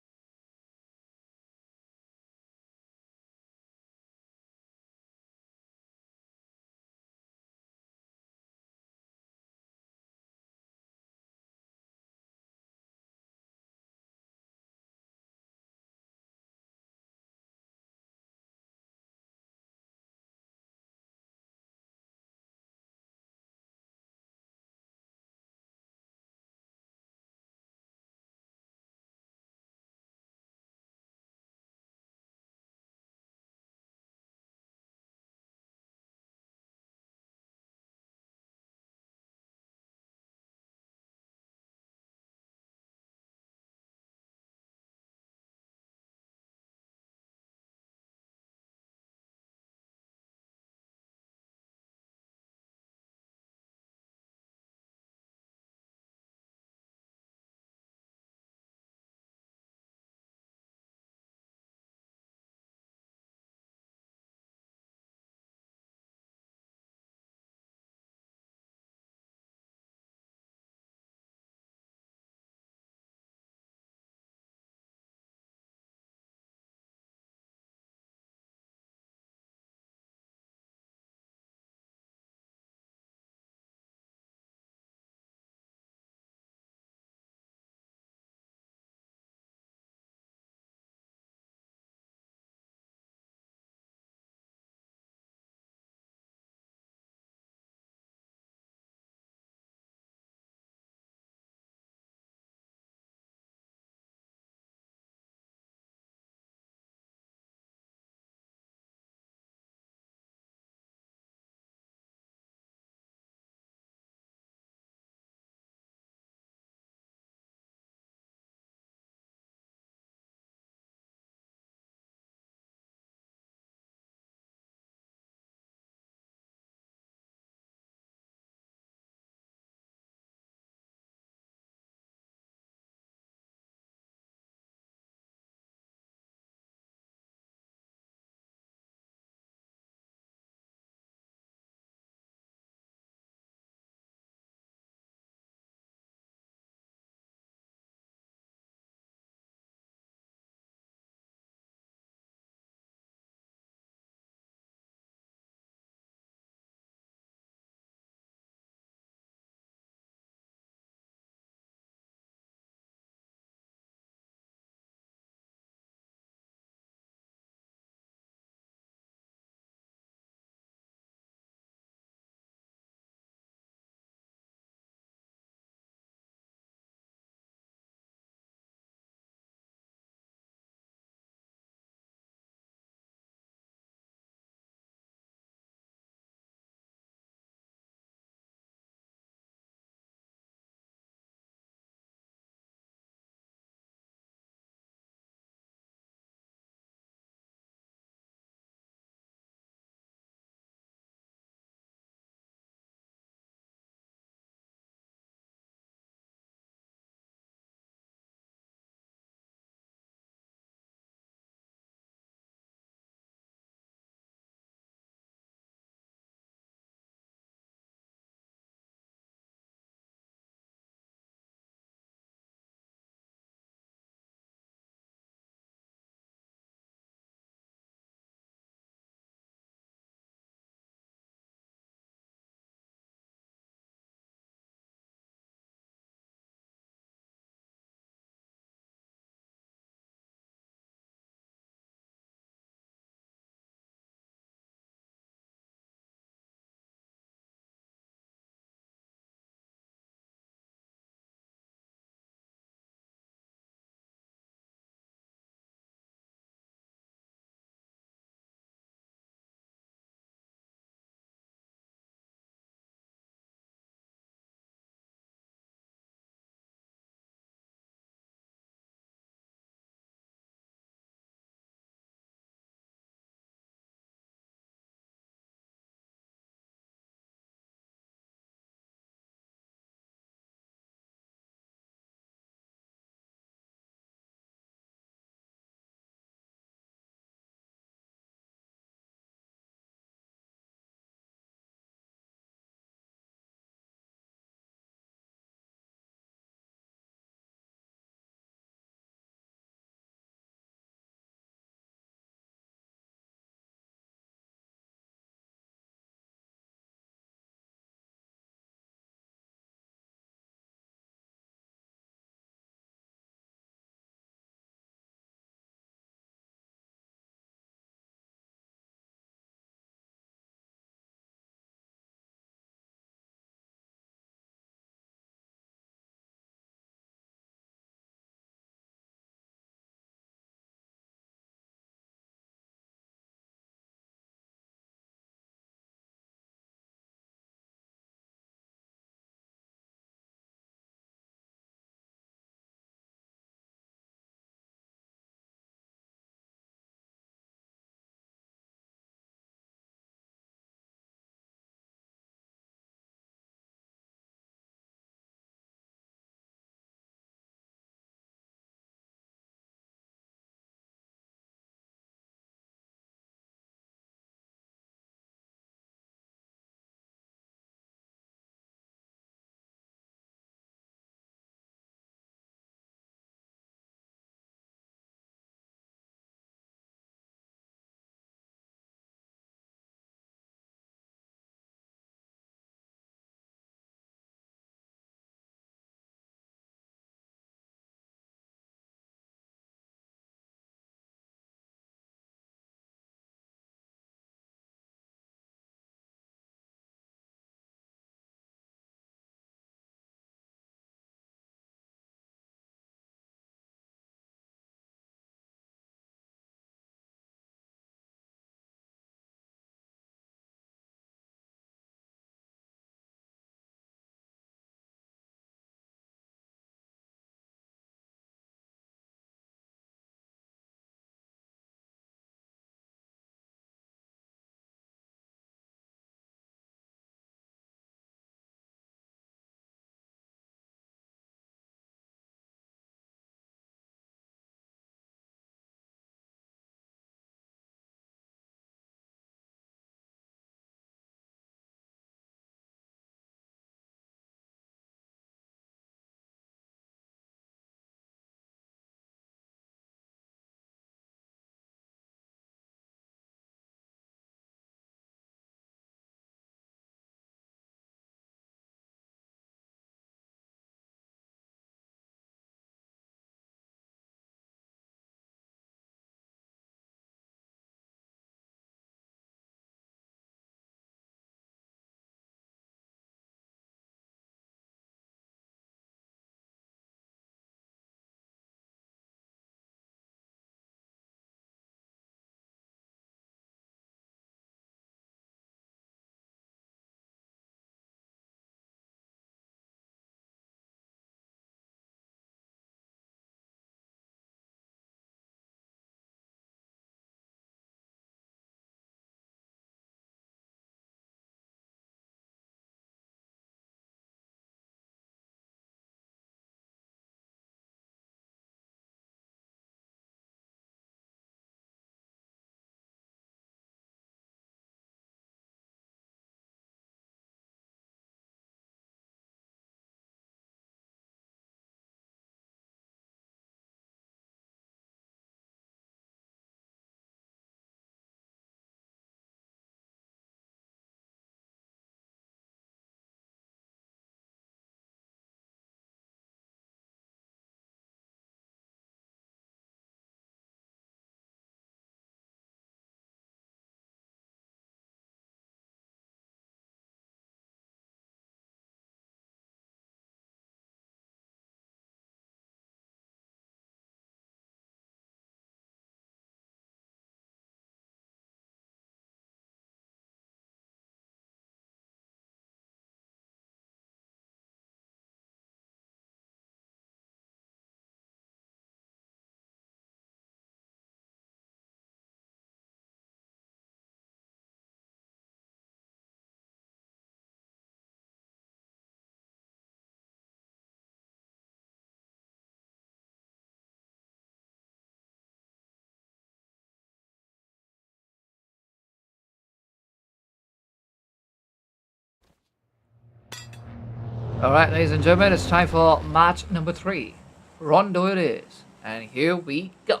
Alright, ladies and gentlemen, it's time for match number 3. Rondo it is. And here we go.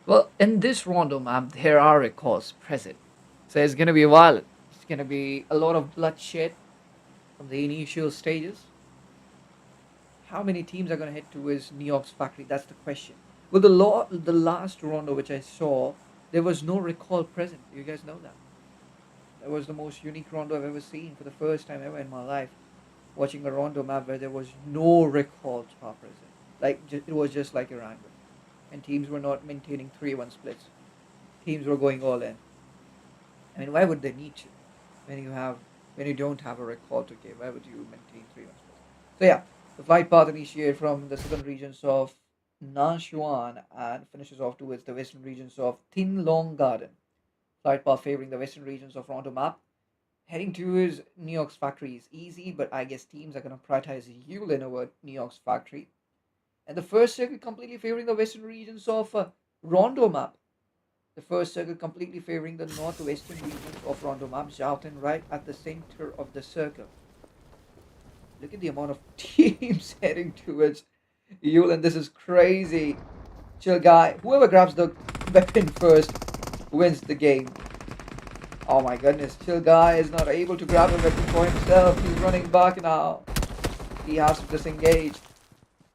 Well, in this rondo map, there are records present. So it's gonna be violent. It's gonna be a lot of bloodshed from the initial stages. How many teams are gonna head towards New York's factory? That's the question. Well, the last rondo which I saw, there was no recall present. You guys know that? That was the most unique rondo I've ever seen for the first time ever in my life. Watching a rondo map where there was no recall top present. Like it was just like a wrangler, and teams were not maintaining 3-1 splits. Teams were going all in. I mean, why would they need to when you don't have a recall to give? Why would you maintain 3-1 splits? So yeah, the flight path initiates from the southern regions of Nanshuan and finishes off towards the western regions of Thin Long Garden. Flight path favoring the western regions of Rondo map. Heading towards New York's factory is easy, but I guess teams are going to prioritize Yulin over New York's factory. And the first circuit completely favoring the western regions of Rondo map. The first circle completely favoring the northwestern regions of Rondo map, Xiaotin right at the center of the circle. Look at the amount of teams heading towards Yulin. This is crazy. Chill guy. Whoever grabs the weapon first wins the game. Oh my goodness, Chill guy is not able to grab a weapon for himself. He's running back now. He has to disengage.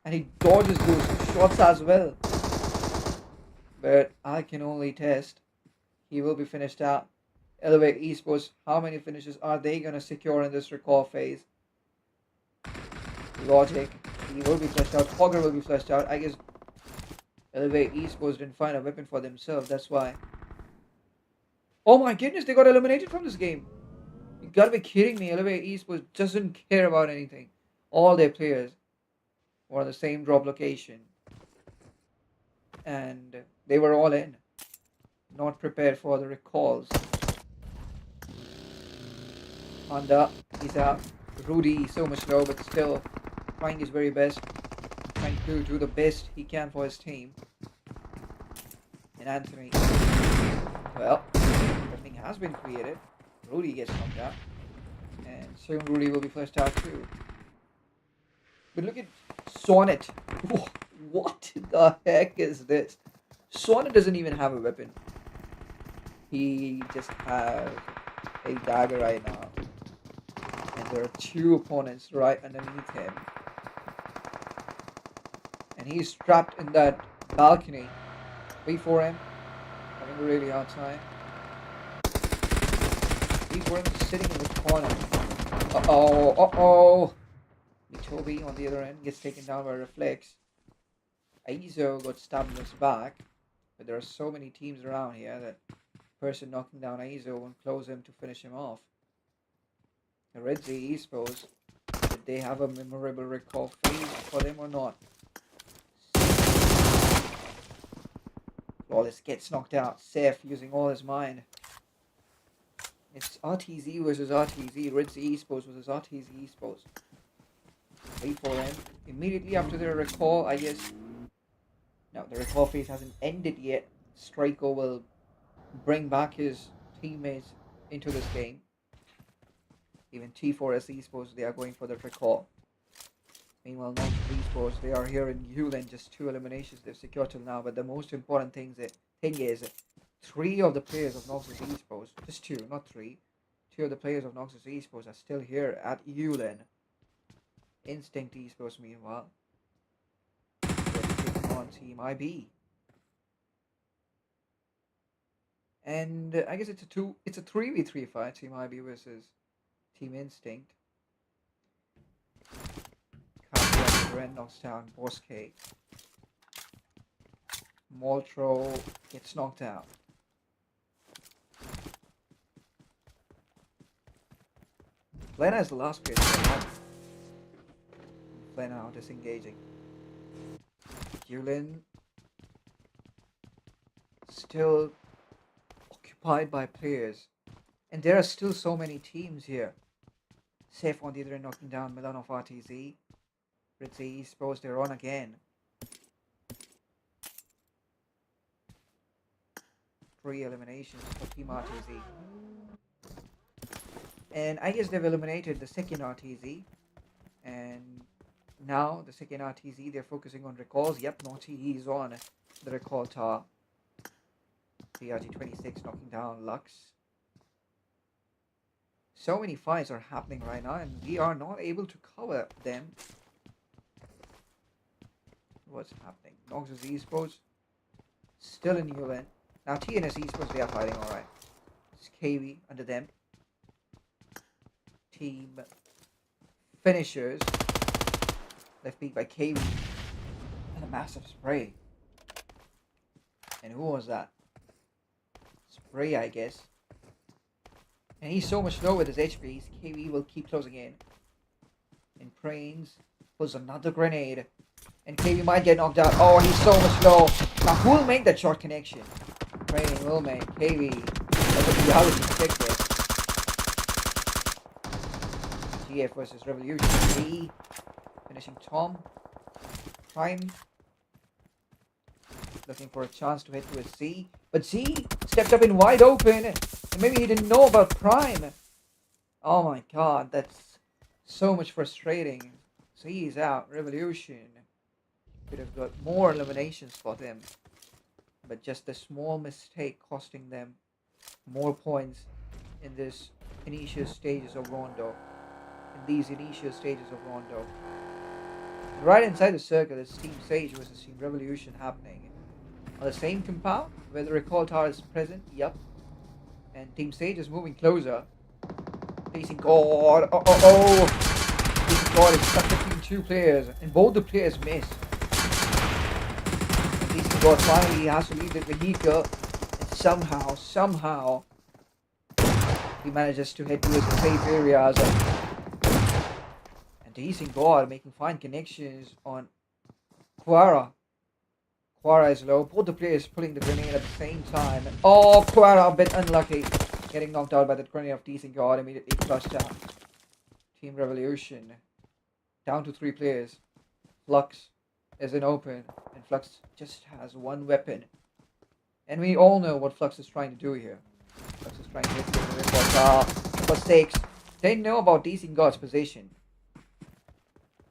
And he dodges those shots as well. But I can only test. He will be finished out. Elevate Esports, how many finishes are they going to secure in this recall phase? Logic, he will be flushed out. Fogger will be flushed out. I guess Elevate Esports didn't find a weapon for themselves, that's why. Oh my goodness, they got eliminated from this game. You gotta be kidding me. Elevate Esports doesn't care about anything. All their players were on the same drop location. And they were all in. Not prepared for the recalls. Honda, he's out. Rudy, so much low, but still trying his very best. Trying to do the best he can for his team. And Anthony. Well, everything has been created. Rudy gets knocked out. And soon Rudy will be flushed out too. But look at Sonnet. What the heck is this? Sonnet doesn't even have a weapon. He just has a dagger right now. And there are 2 opponents right underneath him. And he's trapped in that balcony. Wait for him. Having a really hard time. Wait for him sitting in the corner. Uh-oh. Toby on the other end gets taken down by Reflex. Aizo got stabbed in his back. But there are so many teams around here that the person knocking down Aizo won't close him to finish him off. The Red Z Esports, did they have a memorable recall phase for them or not? Flawless gets knocked out. Seth using all his mind. It's RTZ versus RTZ. Red Z Esports versus RTZ Esports. Wait for him. Immediately after their recall, I guess. No, the recall phase hasn't ended yet. Straiko will bring back his teammates into this game. Even T4S Esports, they are going for the recall. Meanwhile, Noxus Esports, they are here in Yulin, just 2 eliminations they've secured till now. But the most important thing is 3 of the players of Noxus Esports, just 2, not 3. 2 of the players of Noxus Esports are still here at Yulin. Instinct Esports, meanwhile, they're taking on Team IB. And I guess it's a 3v3 fight, Team IB versus Team Instinct. Ren knocks down Bosque. Moltro gets knocked out. Lena is the last player. Lena disengaging. Yulin still occupied by players. And there are still so many teams here. Safe on the other end knocking down Milan of RTZ. Ritzy Esports, they're on again. 3 eliminations for Team RTZ. And I guess they've eliminated the second RTZ. And now the second RTZ, they're focusing on recalls. Yep, Naughty is on the recall tower. The RG26 knocking down Lux. So many fights are happening right now, and we are not able to cover them. What's happening? Noxus Esports still in ULN. Now TNS Esports, they are fighting alright. It's KV under them. Team Finishers left beat by KV. And a massive spray. And who was that? Spray, I guess. And he's so much low with his HPs. KV will keep closing in. And Prains pulls another grenade. And KV might get knocked out. Oh, he's so much low. Now who will make that short connection? Prain will make. KV. That's a reality check there. GF versus Revolution. Z finishing Tom. Prime looking for a chance to hit to a Z. But Z stepped up in wide open. And maybe he didn't know about Prime. Oh my god, that's so much frustrating. Z is out. Revolution could have got more eliminations for them. But just a small mistake costing them more points in this initial stages of Rondo. In these initial stages of Rondo. Right inside the circle is Team Sage versus Team Revolution happening. On the same compound where the recall tower is present, yep. And Team Sage is moving closer. Facing God. Facing God is stuck between two players. And both the players miss. Facing God finally has to leave the vehicle. And somehow he manages to head towards the safe areas. And Decent God making fine connections on Quara. Quara is low. Both the players pulling the grenade at the same time. Oh, Quara a bit unlucky. Getting knocked out by the grenade of Decent God. Immediately flushed out. Team Revolution. Down to 3 players. Flux is in open. And Flux just has one weapon. And we all know what Flux is trying to do here. Flux is trying to hit the mistakes. They know about Decent God's position.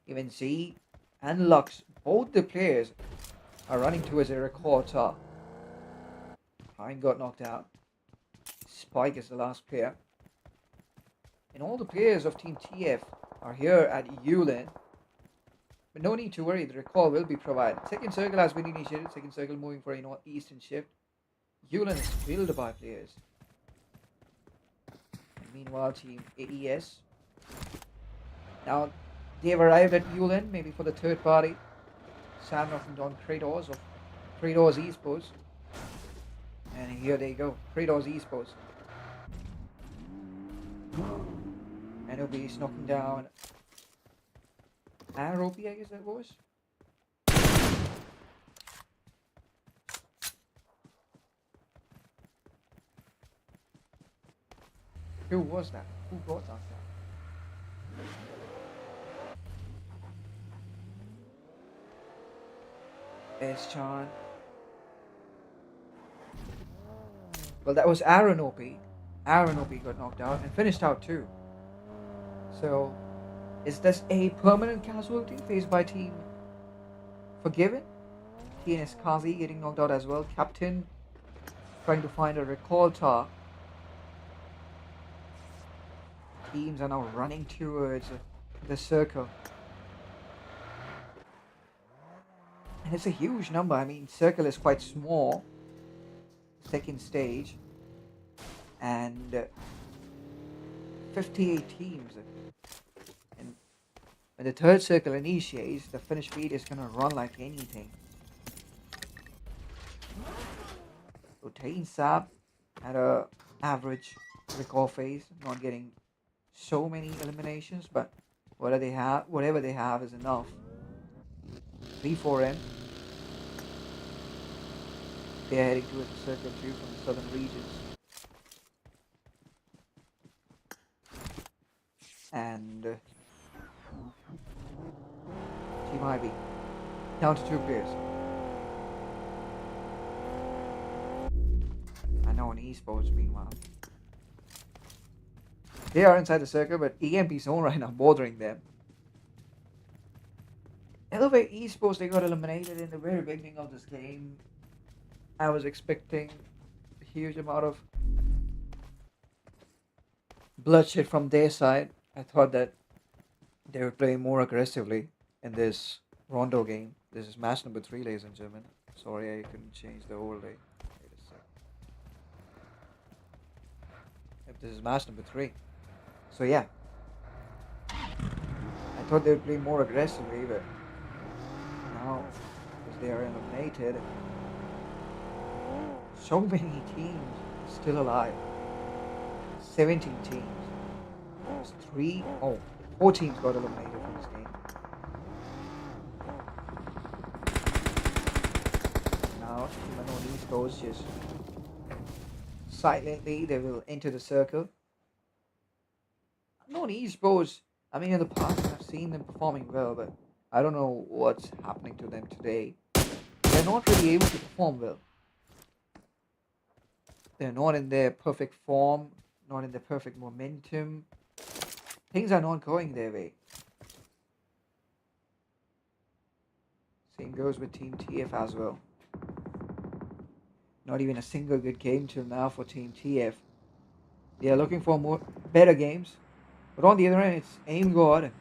Even Z and Lux, both the players are running towards a recall tower. Pine got knocked out. Spike is the last player. And all the players of Team TF are here at Yulin. But no need to worry, the recall will be provided. Second circle has been initiated. Second circle moving for a northeastern shift. Yulin is filled by players. And meanwhile, Team AES. Now, they've arrived at Yulin, maybe for the third party. Sam knocking down Kratos of Kratos Esports. And here they go. Kratos Esports. And Obi's knocking down Aropi, I guess that was. Who was that? Who got knocked down? S-Chan. Well, that was Aaron OP. Aaron OP got knocked out and finished out too. So, is this a permanent casualty faced by Team Forgiven? TNS Kazi getting knocked out as well. Captain trying to find a recall tower. Teams are now running towards the circle. And it's a huge number. I mean, circle is quite small. Second stage. And 58 teams. And when the third circle initiates, the finish speed is going to run like anything. Rotating Sab at a average recall phase. Not getting so many eliminations, but whatever they have is enough. 3-4M. They are heading towards the circle 2 from the southern regions. And Team IB down to 2 players. I know in esports meanwhile. They are inside the circle, but EMP zone right now bothering them. Elevate Esports, they got eliminated in the very beginning of this game. I was expecting a huge amount of bloodshed from their side. I thought that they would play more aggressively in this Rondo game. This is match number 3, ladies and gentlemen. Sorry, I couldn't change the overlay. Wait a sec. Yep, this is match number 3. So yeah, I thought they would play more aggressively, but now, because they are eliminated, so many teams still alive. 17 teams. There's 4 teams got eliminated from this game. Now, Team Unknown Esports just silently, they will enter the circle. Unknown Esports, I mean, in the past I've seen them performing well, but I don't know what's happening to them today. They're not really able to perform well. They're not in their perfect form, not in their perfect momentum. Things are not going their way. Same goes with Team TF as well. Not even a single good game till now for Team TF. They are looking for better games. But on the other end, it's Aim God.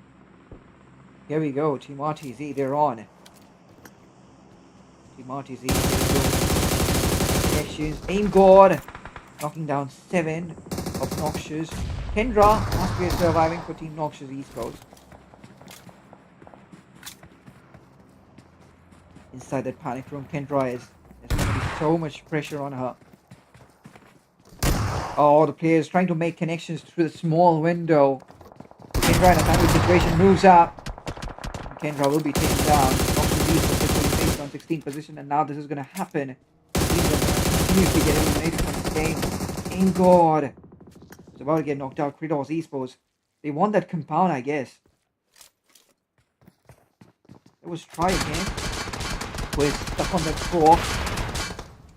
Here we go, Team RTZ, they're on. Team RTZ, connections. Aim God, knocking down 7 of Noxious. Kendra must be surviving for Team Noxious East Coast. Inside that panic room, Kendra is. There's going to be so much pressure on her. Oh, the player is trying to make connections through the small window. Kendra in a sandwich situation moves up. Kendra will be taken down. Noxious East Coast is on 16th position, and now this is going to happen. Continues to get eliminated from this game. Aim God is about to get knocked out. Kratos Esports, they won that compound, I guess. It was try again. Was stuck on that fork,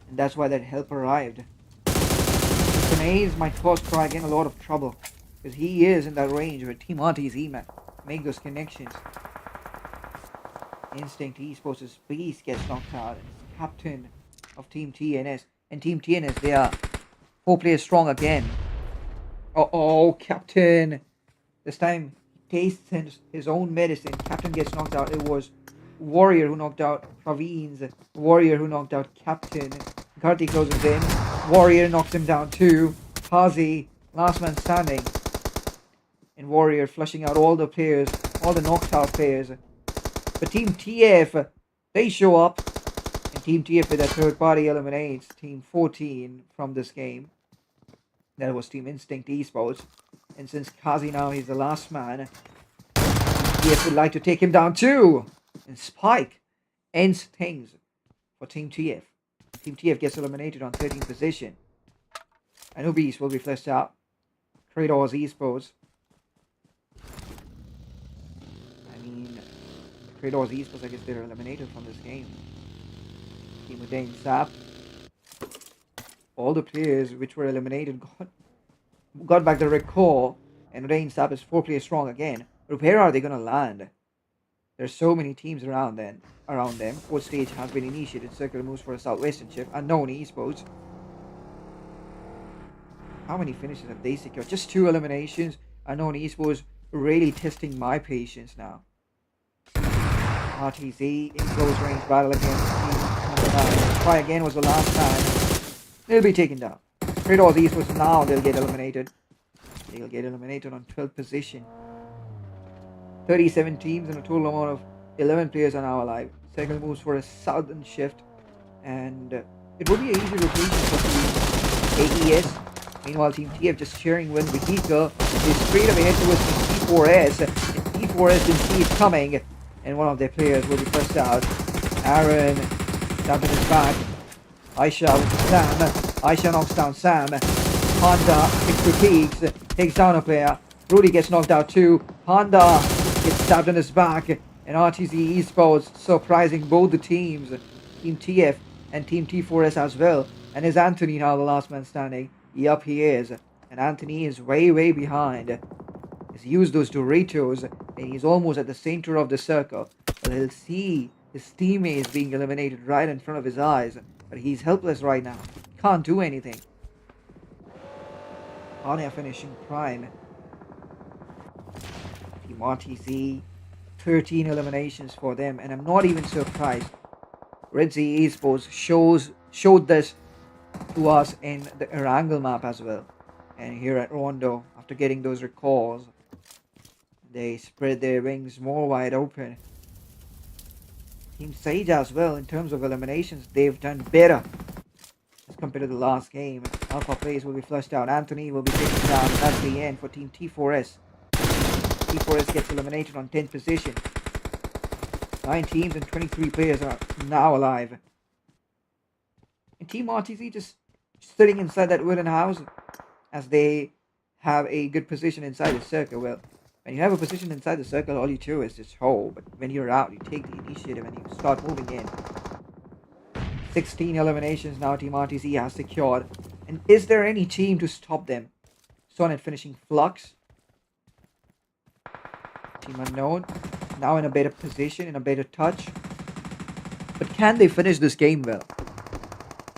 and that's why that help arrived. Grenades might cause try again a lot of trouble, because he is in that range where Team RTZ make those connections. Instinct Esports' Beast gets knocked out. It's captain of Team TNS. And Team TNS, they are 4 players strong again. Oh, Captain. This time, he tastes his own medicine. Captain gets knocked out. It was Warrior who knocked out Praveen's. Warrior who knocked out Captain. Karti closes in. Warrior knocks him down too. Hazi, last man standing. And Warrior flushing out all the players. All the knocked out players. But Team TF, they show up. And Team TF with that third party eliminates Team 14 from this game. That was Team Instinct Esports. And since Kazi now is the last man, TF would like to take him down too. And Spike ends things for Team TF. Team TF gets eliminated on 13th position. Anubis will be fleshed out. Kratos Esports. Kratos Esports, I guess they're eliminated from this game. Team Udain Sap. All the players which were eliminated got back the recall. And Udain Sap is 4 players strong again. But where are they going to land? There's so many teams around them. 4th stage has been initiated. Circular moves for a Southwestern ship. Unknown Esports. How many finishes have they secured? Just 2 eliminations. Unknown Esports really testing my patience now. RTZ in close range battle against Team 9. Try again was the last time. They'll be taken down. Kratos Esports now they'll get eliminated. They'll get eliminated on 12th position. 37 teams and a total amount of 11 players are now alive. Circle moves for a southern shift, and it will be an easy rotation for Team AES. Meanwhile, Team TF just cheering when Vehicle is straight up ahead towards Team T4S. And T4S didn't see it coming, and one of their players will be pressed out. Aaron stabbed in his back. Aisha with Sam. Aisha knocks down Sam. Honda hits Peaks, takes down a player. Rudy gets knocked out too. Honda gets stabbed in his back. And RTZ Esports surprising both the teams. Team TF and Team T4S as well. And is Anthony now the last man standing? Yup, he is. And Anthony is way behind. He's used those Doritos and he's almost at the center of the circle. Well, he'll see his teammates being eliminated right in front of his eyes, but he's helpless right now. Can't do anything. Anya finishing prime. Team RTC, 13 eliminations for them, and I'm not even surprised. Red Sea Esports showed this to us in the Erangel map as well. And here at Rondo, after getting those recalls, they spread their wings more wide open. Team Sage as well, in terms of eliminations, they've done better as compared to the last game. Alpha players will be flushed out. Anthony will be taken down, and that's the end for Team T4S. T4S gets eliminated on 10th position. 9 teams and 23 players are now alive. And Team RTC just sitting inside that wooden house as they have a good position inside the circle. Well, when you have a position inside the circle, all you do is just hold. But when you're out, you take the initiative and you start moving in. 16 eliminations now Team RTC has secured. And is there any team to stop them? Sonnet finishing Flux. Team Unknown now in a better position, in a better touch. But can they finish this game well?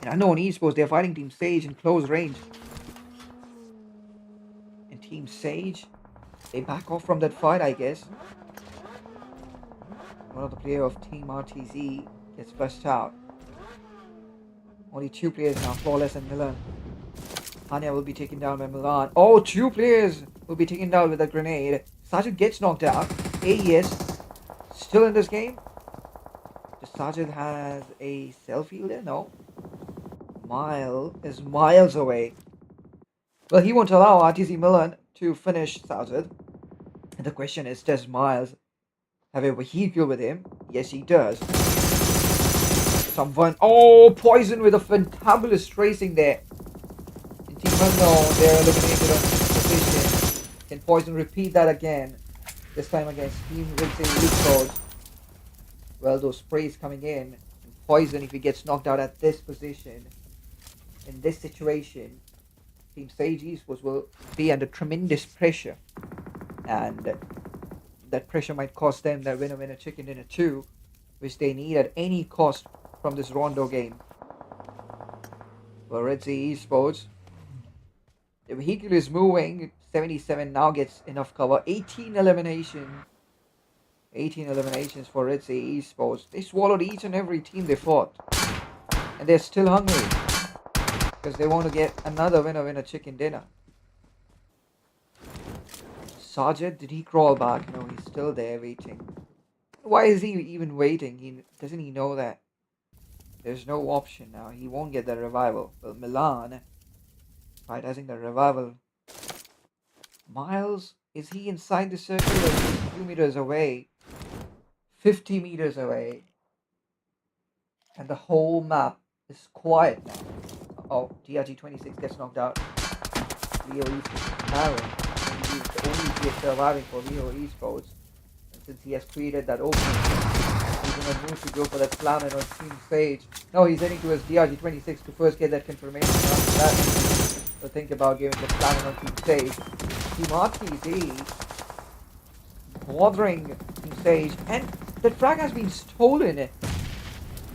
In Unknown Esports, they're fighting Team Sage in close range. And Team Sage, they back off from that fight, I guess. One of the players of Team RTZ gets flushed out. Only 2 players now, Flawless and Milan. Anya will be taken down by Milan. Oh, 2 players will be taken down with a grenade. Sajid gets knocked out. AES still in this game. Does Sajid has a selfie there? No. Mile is miles away. Well, he won't allow RTZ Milan to finish Sajid. And the question is, does Miles have a vehicle with him? Yes, he does. Someone. Oh, Poison with a fantabulous tracing there. And Team Unknown, they're eliminated on position. Can Poison repeat that again? This time against Team Rixing League. Well, those sprays coming in. And Poison, if he gets knocked out at this position, in this situation, Team Sage Esports will be under tremendous pressure. And that pressure might cost them that winner chicken dinner too, which they need at any cost from this Rondo game. Well, Red Sea Esports, the vehicle is moving. 77 now gets enough cover. 18 eliminations for Red Sea Esports. They swallowed each and every team they fought. And they're still hungry. Because they want to get another winner chicken dinner. Sajid, did he crawl back? No, he's still there waiting. Why is he even waiting? Doesn't he know that there's no option now? He won't get the revival. Well, Milan prioritizing the revival. Miles, is he inside the circle or is he a few meters away? 50 meters away. And the whole map is quiet now. Oh, TRG26 gets knocked out. Leo Esports Marin. He's the only player surviving for Leo Esports. And since he has created that opening, he's in a mood to go for that slam on Team Sage. No, he's heading towards DRG26 to first get that confirmation. After that, so think about giving the slam on Team Sage. Team RTZ bothering Team Sage. And the frag has been stolen.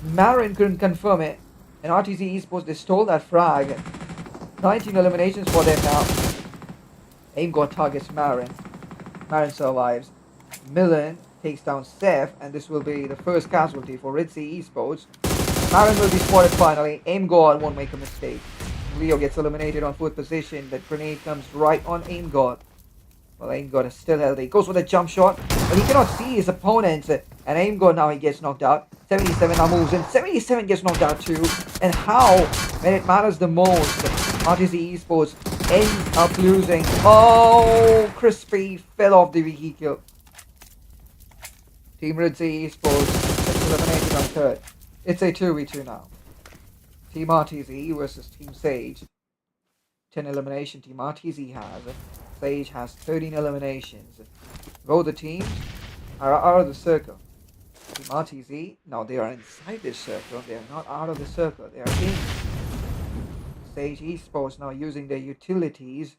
Marin couldn't confirm it. And RTZ Esports, they stole that frag. 19 eliminations for them now. Aim God targets Marin. Marin survives. Milan takes down Seth, and this will be the first casualty for Red Sea Esports. Marin will be spotted finally. Aim God won't make a mistake. Leo gets eliminated on 4th position. That grenade comes right on Aim God. Well, Aim God is still healthy. Goes for the jump shot, but he cannot see his opponents. And Aim God now he gets knocked out. 77 now moves in. 77 gets knocked out too. And how, when it matters the most, RTZ Esports ends up losing. Oh, Crispy fell off the vehicle. Team Red Sea Esports gets eliminated on 3rd. It's a 2v2 now. Team RTZ versus Team Sage. 10 elimination Team RTZ has. Sage has 13 eliminations. Both the teams are out of the circle. Team RTZ, now they are inside this circle. They are not out of the circle. They are in. Sage Esports now using their utilities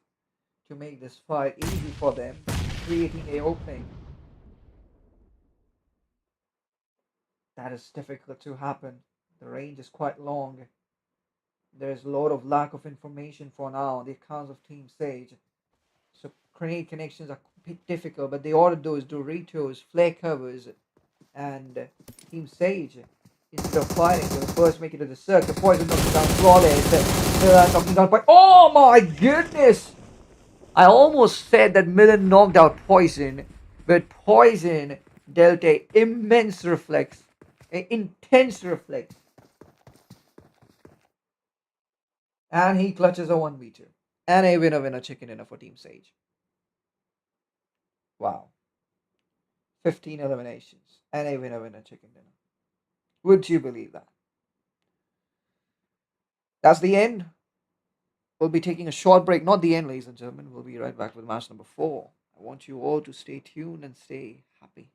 to make this fight easy for them, creating a opening. That is difficult to happen. The range is quite long. There's a lot of lack of information for now on the accounts of Team Sage. So grenade connections are a bit difficult, but they ordered those Doritos, flare covers, and Team Sage, instead of fighting, they will first make it to the circle. Poison knocks down Flawless. Miller knocking down Poison. Oh my goodness! I almost said that Miller knocked out Poison, but Poison dealt a immense reflex, an intense reflex, and he clutches a 1v2. And a winner chicken dinner for Team Sage. Wow. 15 eliminations and a winner chicken dinner. Would you believe that? That's the end. We'll be taking a short break. Not the end, ladies and gentlemen. We'll be right back with match number 4. I want you all to stay tuned and stay happy.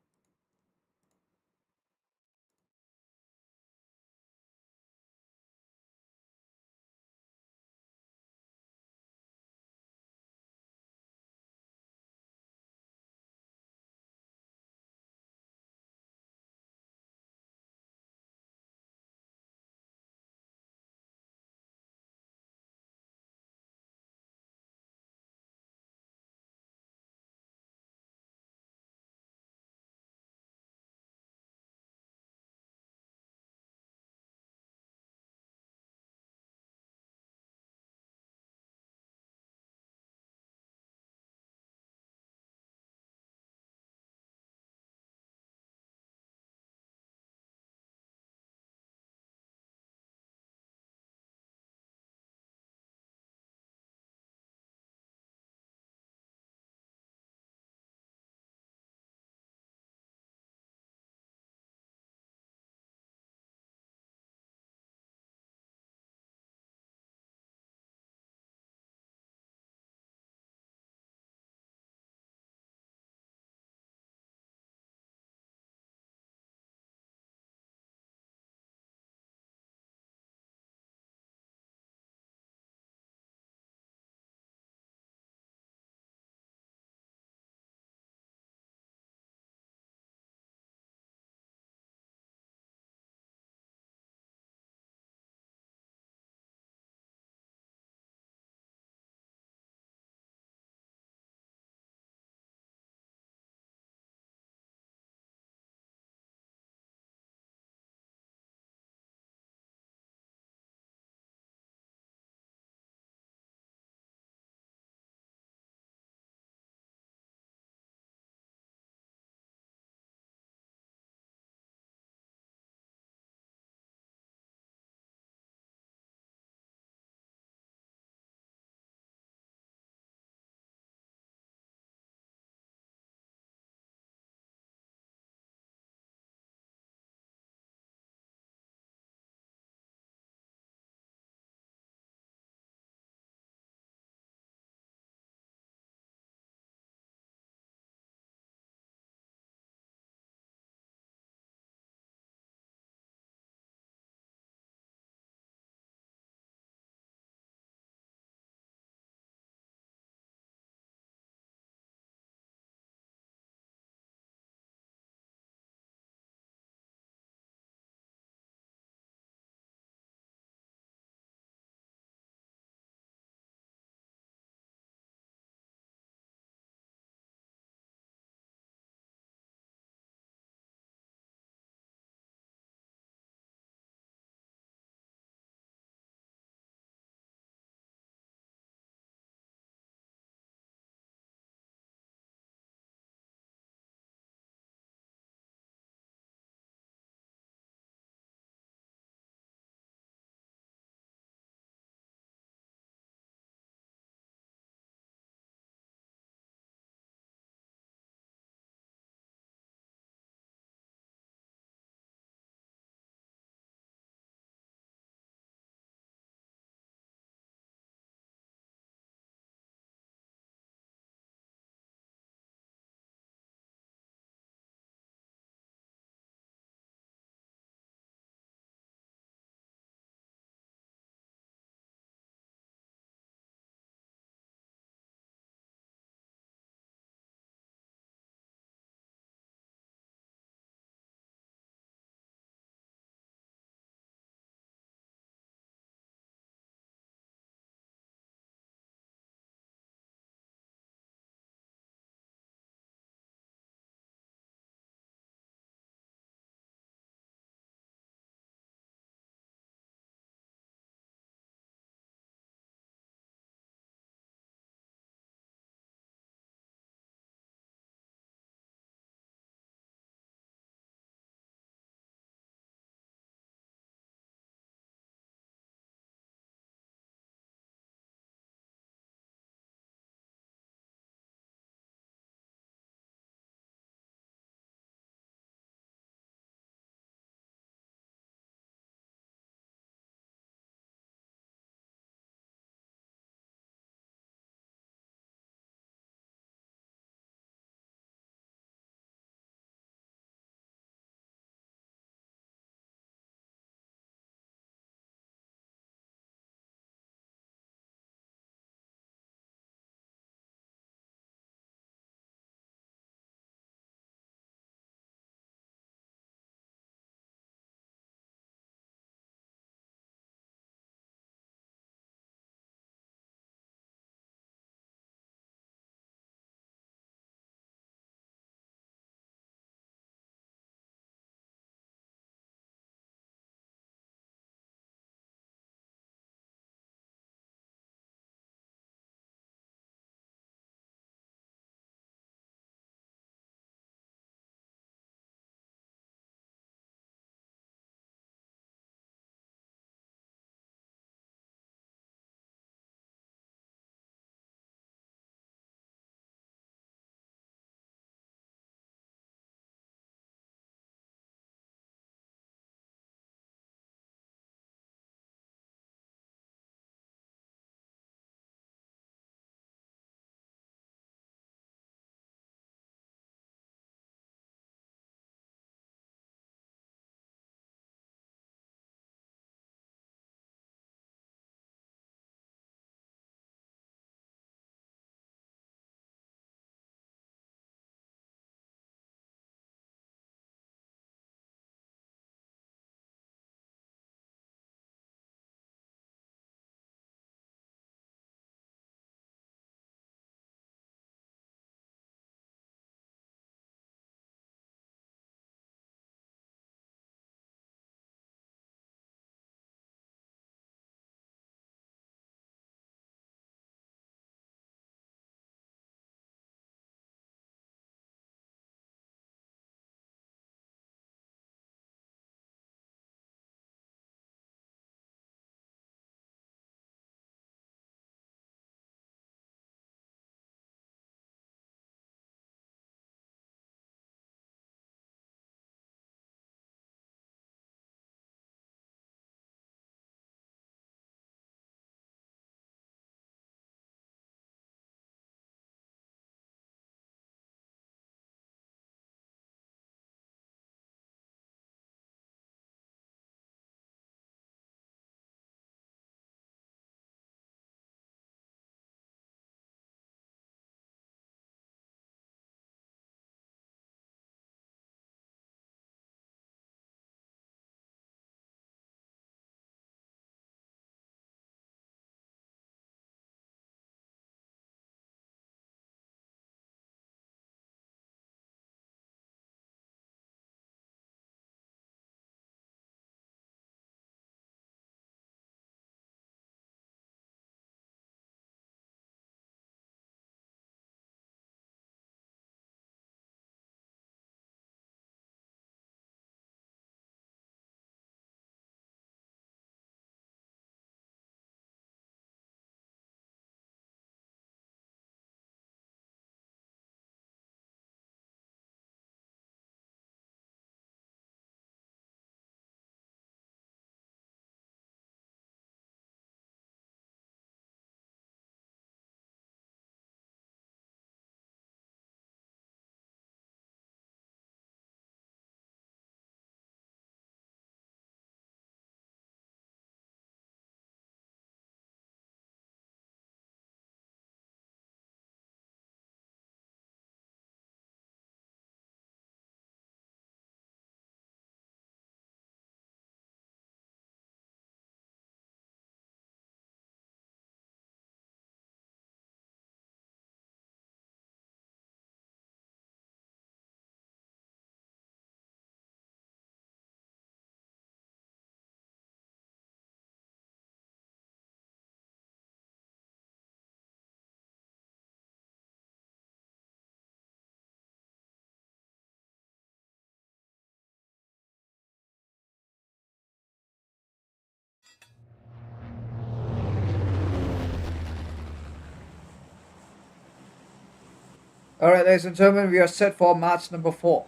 Alright, ladies and gentlemen, we are set for match number 4.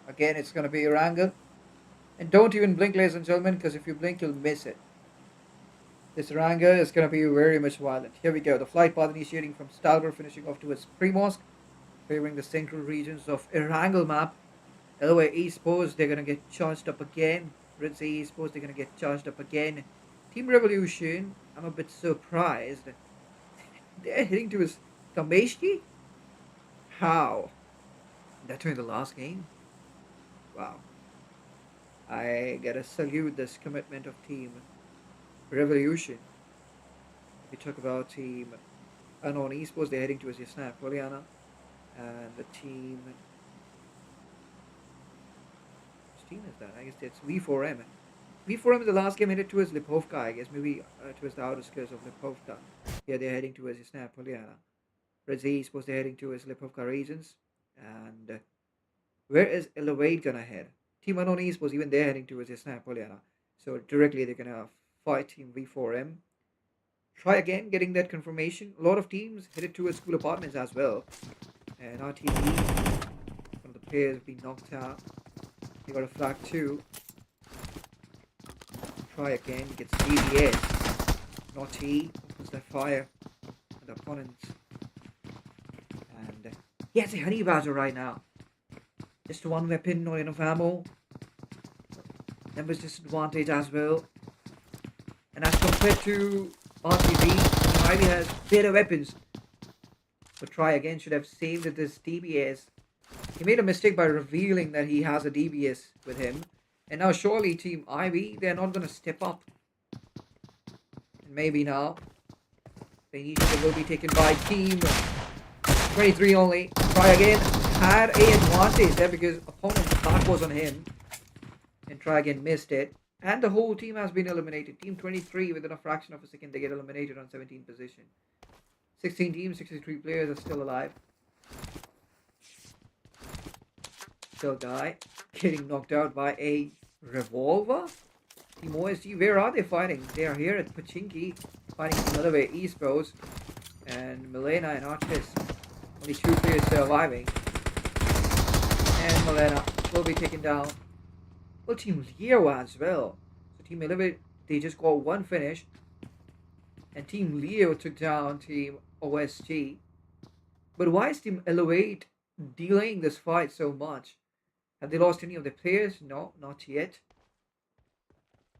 Again, it's going to be Erangel. And don't even blink, ladies and gentlemen, because if you blink, you'll miss it. This Erangel is going to be very much violent. Here we go. The flight path initiating from Stalber, finishing off towards Primorsk, favoring the central regions of Erangel map. LOA Esports, they're going to get charged up again. Red Sea Esports, they're going to get charged up again. Team Revolution, I'm a bit surprised. They're heading towards Kameshki? How? That in the last game? Wow. I gotta salute this commitment of Team Revolution. If you talk about Team Unknown Esports, they're heading towards Yasna Poliana. And the team. Which team is that? I guess it's V4M. V4M in the last game headed towards Lipovka, I guess. Maybe towards the outskirts of Lipovka. Yeah, they're heading towards Yasna Poliana. Red Sea Esports, they're heading towards Lipovka regions. And where is Elevate gonna head? Team Unknown Esports, even they're heading towards Yasna Poliana. So directly they're gonna fight Team V4M. Try again getting that confirmation. A lot of teams headed towards school apartments as well. And RTV, one of the players being knocked out. He got a flag too. Try again, gets DBS. Naughty opens that fire at the opponents. And he has a honey badger right now. Just one weapon, not enough ammo. Numbers disadvantage as well. And as compared to RTV, Ivy has better weapons. But try again should have saved this DBS. He made a mistake by revealing that he has a DBS with him. And now surely Team Ivy, they're not going to step up. And maybe now. The initiative will be taken by Team 23 only. Try again. Had a advantage there because opponent's back was on him. And try again, missed it. And the whole team has been eliminated. Team 23, within a fraction of a second, they get eliminated on 17th position. 16 teams, 63 players are still alive. Still guy getting knocked out by a revolver. Team OSG, where are they fighting? They are here at Pachinki, fighting another way Esports. And Milena and Artis, only 2 players surviving. And Milena will be taken down. Well, Team Leo as well. So Team Elevate, they just got 1 finish. And Team Leo took down Team OSG. But why is Team Elevate delaying this fight so much? Have they lost any of their players? No, not yet.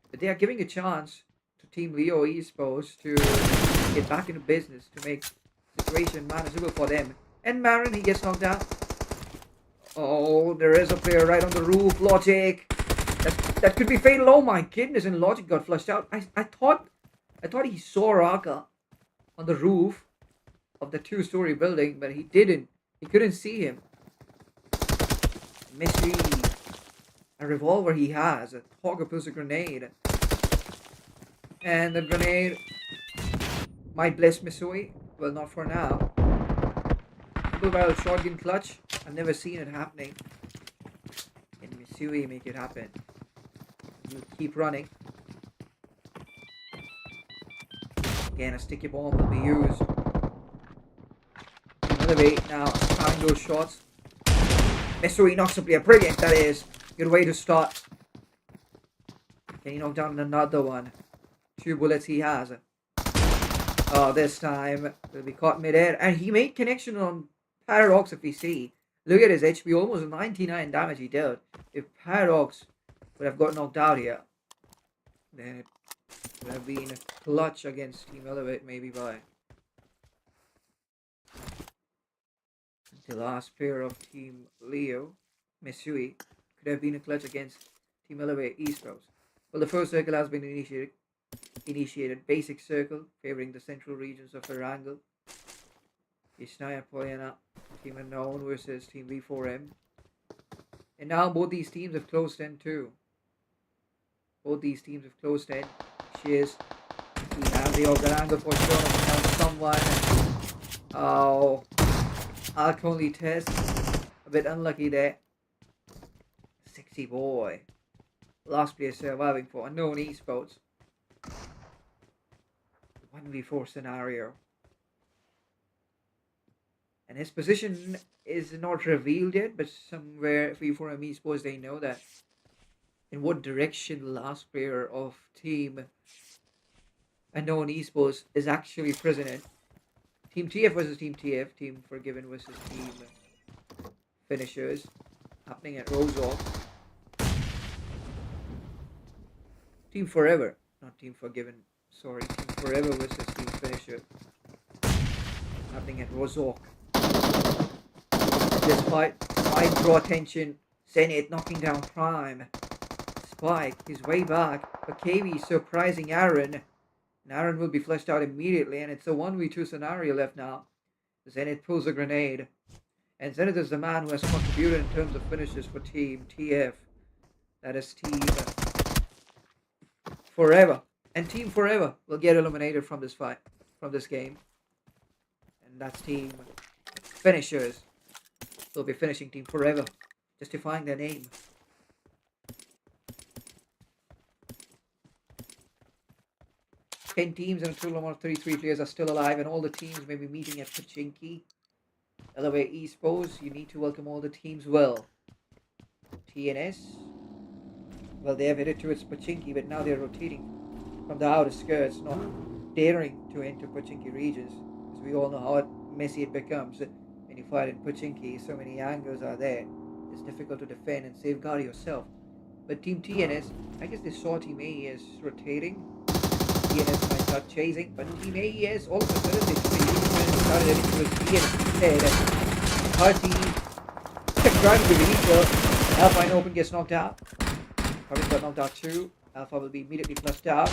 But they are giving a chance to Team Leo Esports to get back into business, to make the situation manageable for them. And Marin, he gets knocked out. Oh, there is a player right on the roof. Logic. That could be fatal. Oh my goodness, and Logic got flushed out. I thought he saw Raka on the roof of the 2-story building, but he didn't. He couldn't see him. Mystery. A revolver he has. A Hogger pulls a grenade. And the grenade might bless Misui. Well, not for now. Double barrel shotgun clutch. I've never seen it happening. Can Misui make it happen? He'll keep running. Again, a sticky bomb will be used. Another way now, trying those shots. Misui knocks a player. Brilliant, that is. Good way to start. Can he knock down another one? 2 bullets he has. Oh, this time will be caught mid-air. And he made connection on Paradox if we see. Look at his HP, almost 99 damage he dealt. If Paradox would have got knocked out here, then it would have been a clutch against Team Elevate, maybe by the last player of Team Leo, Misui, could have been a clutch against Team Elevate Esports. Well, the first circle has been initiated. Basic circle, favoring the central regions of Erangel. Yasnaya Polyana, Team Unknown versus Team V4M. And now both these teams have closed in too. Both these teams have closed in. Cheers. We have the Organanga for sure. We have someone. Oh. Arc only test. A bit unlucky there. Sexy boy. Last player surviving for Unknown Esports. 1v4 scenario. And his position is not revealed yet, but somewhere V4M Esports, they know that in what direction the last player of Team Unknown Esports is actually present in. Team TF versus Team TF, Team Forgiven versus Team Finishers, happening at Roseoff. Team Forever, not Team Forgiven, sorry, Team Forever versus Team Finisher, happening at Roseoff. This fight might draw attention. Zenith knocking down Prime. Spike is way back, but KV surprising Aaron. And Aaron will be fleshed out immediately, and it's a 1v2 scenario left now. Zenith pulls a grenade. And Zenith is the man who has contributed in terms of finishes for Team TF. That is Team Forever. And Team Forever will get eliminated from this fight, from this game. And that's Team Finishers. They'll be finishing Team Forever, justifying their name. 10 teams and a total amount of 33 players are still alive, and all the teams may be meeting at Pachinki. Elevate Esports, you need to welcome all the teams well. TNS, well, they have headed towards Pachinki, but now they're rotating from the outer skirts, not daring to enter Pachinki regions, because we all know how messy it becomes when you fight in Pachinki. So many angles are there. It's difficult to defend and safeguard yourself. But Team TNS, I guess they saw Team AES rotating. TNS might start chasing, but Team AES all of a sudden they started heading towards TNS instead. Our team trying to release the Alpha and Open gets knocked out. Probably got knocked out too. Alpha will be immediately flushed out.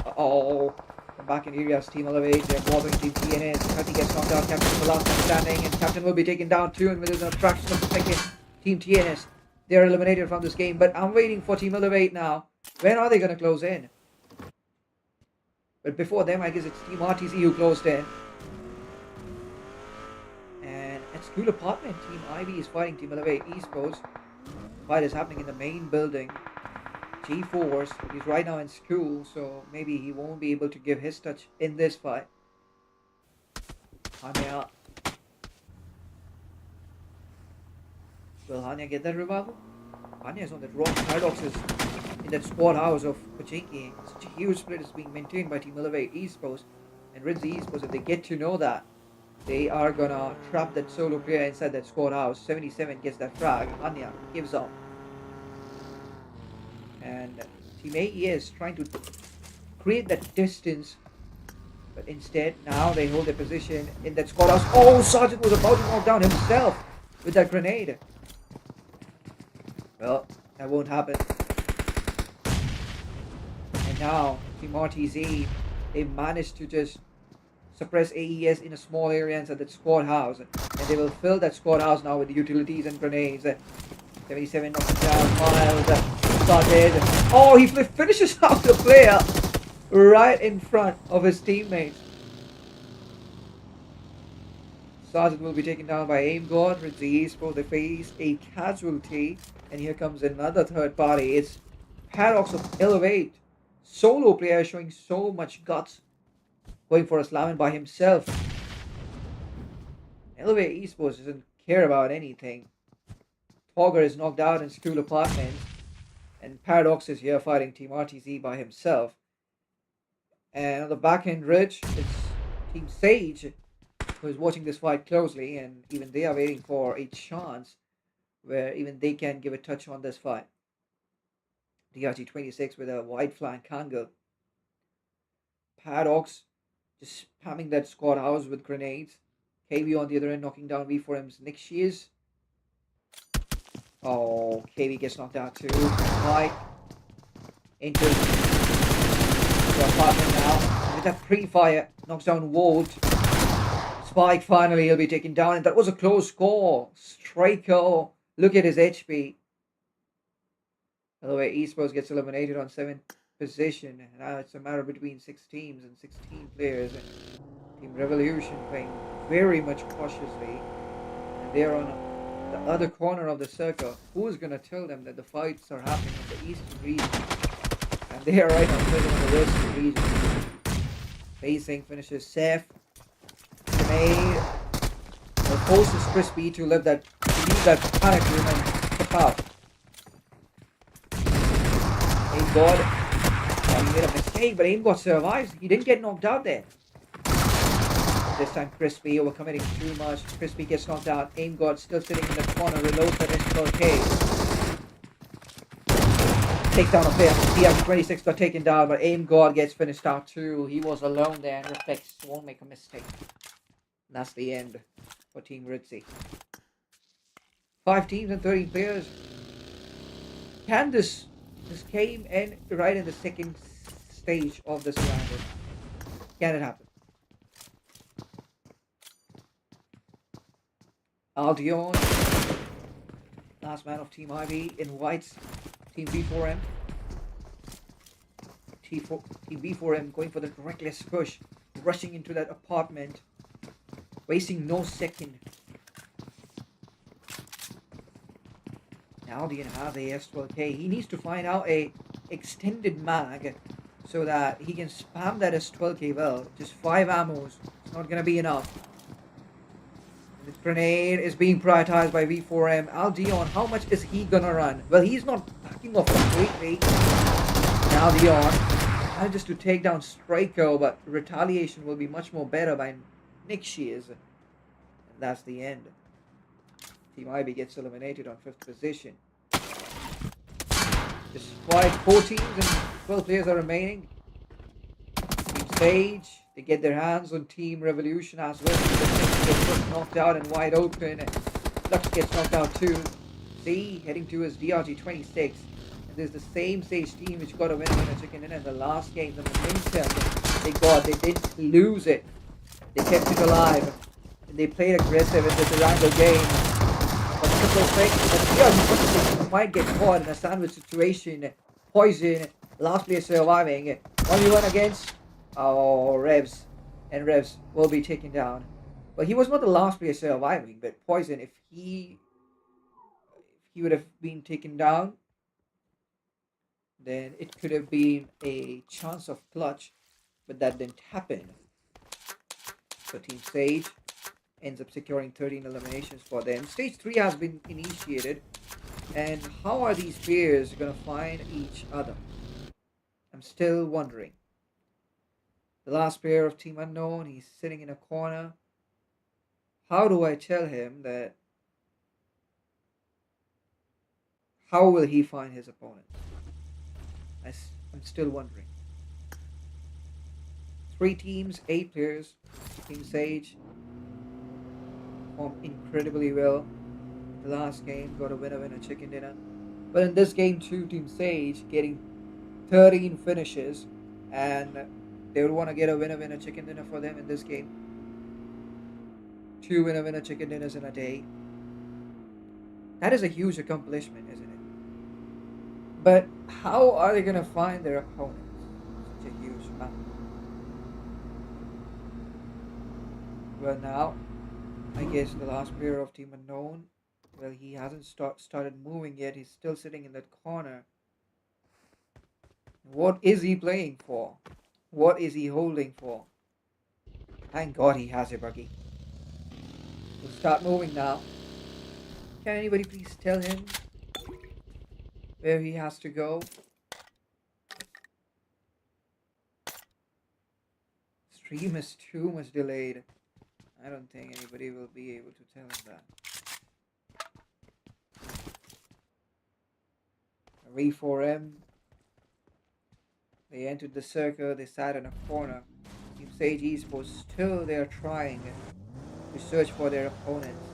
Come back in areas, Team Elevate, they're bothering Team TNS. Hutty gets knocked out, Captain the last man standing, and Captain will be taken down too, and within a fraction of a second, Team TNS, they're eliminated from this game. But I'm waiting for Team Elevate now. When are they going to close in? But before them, I guess it's Team RTC who closed in. And at School Apartment, Team Ivy is fighting Team Elevate Esports. The fight is happening in the main building. G-Force, he's right now in school, so maybe he won't be able to give his touch in this fight. Hanya. Will Hanya get that revival? Hanya's on that rock. Paradox is in that squad house of Pachinki. Such a huge split is being maintained by Team Elevate Esports and Rinzi Esports. If they get to know that, they are gonna trap that solo player inside that squad house. 77 gets that frag. Hanya gives up. And Team AES trying to create that distance, but instead now they hold their position in that squad house. Oh, Sergeant was about to knock down himself with that grenade. Well, that won't happen. And now Team RTZ, they managed to just suppress AES in a small area inside that squad house, and they will fill that squad house now with the utilities and grenades. 77 knocking down Miles. Started. Oh, he finishes off the player right in front of his teammates. Sergeant will be taken down by Aim God. Rinzi Esports, they face a casualty. And here comes another third party. It's Paradox of Elevate. Solo player showing so much guts. Going for a slamming by himself. Elevate Esports doesn't care about anything. Fogger is knocked out in School Apartments. And Paradox is here fighting Team RTZ by himself. And on the back end ridge, it's Team Sage who is watching this fight closely, and even they are waiting for a chance where even they can give a touch on this fight. DRG26 with a wide flank angle. Paradox just spamming that squad house with grenades. KV on the other end knocking down V4M's Nick Shears. Oh, KV gets knocked out too. Mike into the apartment now. With that pre-fire, knocks down Walt. Spike finally, he'll be taken down. And that was a close call. Striker, look at his HP. By the way, Esports gets eliminated on 7th position. And now it's a matter between 6 teams and 16 players. And Team Revolution playing very much cautiously. And they're on the other corner of the circle. Who is going to tell them that the fights are happening in the eastern region? And they are right now playing in the western region. Facing finishes Seth. Grenade. It forces Crispy to leave that panic room and step out. Aim God. Oh, he made a mistake, but Aim God survives. He didn't get knocked out there. This time Crispy overcommitting too much. Crispy gets knocked out. Aim God still sitting in the corner. Reloads the SLK. Takes down a player. PF26 got taken down, but Aim God gets finished out too. He was alone there and Reflex won't make a mistake. And that's the end for Team Ritzy. 5 teams and 13 players. Can this game end right in the second stage of this round? Can it happen? Aldion, last man of Team IB in whites. Team B4M. Team B4M going for the reckless push, rushing into that apartment, wasting no second. Aldion has a S12K. He needs to find out a extended mag so that he can spam that S12K well. Just 5 ammos. It's not gonna be enough. The grenade is being prioritized by V4M. Aldion, how much is he gonna run? Well, he's not backing off completely. Aldion manages to take down Striker, but retaliation will be much more better by Nick Shears. And that's the end. Team IB gets eliminated on 5th position. Despite 4 teams and 12 players are remaining. Team Sage, they get their hands on Team Revolution as well. Gets knocked out and wide open. Lux gets knocked out too. Z heading towards DRG26. And there's the same Sage team which got a win a chicken dinner in the last game. The momentum they didn't lose it. They kept it alive. And they played aggressive in the Durango game. But DRG26 might get caught in a sandwich situation. Poison, last player surviving. 1v1 against Revs. And Revs will be taken down. But he was not the last player surviving, but Poison, if he would have been taken down, then it could have been a chance of clutch, but that didn't happen. So Team Sage ends up securing 13 eliminations for them. Stage 3 has been initiated, and how are these players going to find each other? I'm still wondering. The last player of Team Unknown, he's sitting in a corner. How do I tell him that? How will he find his opponent? I'm still wondering. 3 teams, 8 players. Team Sage performed incredibly well. The last game got a winner chicken dinner. But in this game too, Team Sage getting 13 finishes, and they would want to get a winner chicken dinner for them in this game. 2 winner chicken dinners in a day. That is a huge accomplishment, isn't it? But how are they going to find their opponents? Such a huge amount. Well, now, I guess the last player of Team Unknown, well, he hasn't started moving yet. He's still sitting in that corner. What is he playing for? What is he holding for? Thank God he has a buggy. We'll start moving now. Can anybody please tell him where he has to go? Stream is too much delayed. I don't think anybody will be able to tell him that. V4M. They entered the circle. They sat in a corner. Team Sage Esports still they are trying to search for their opponents.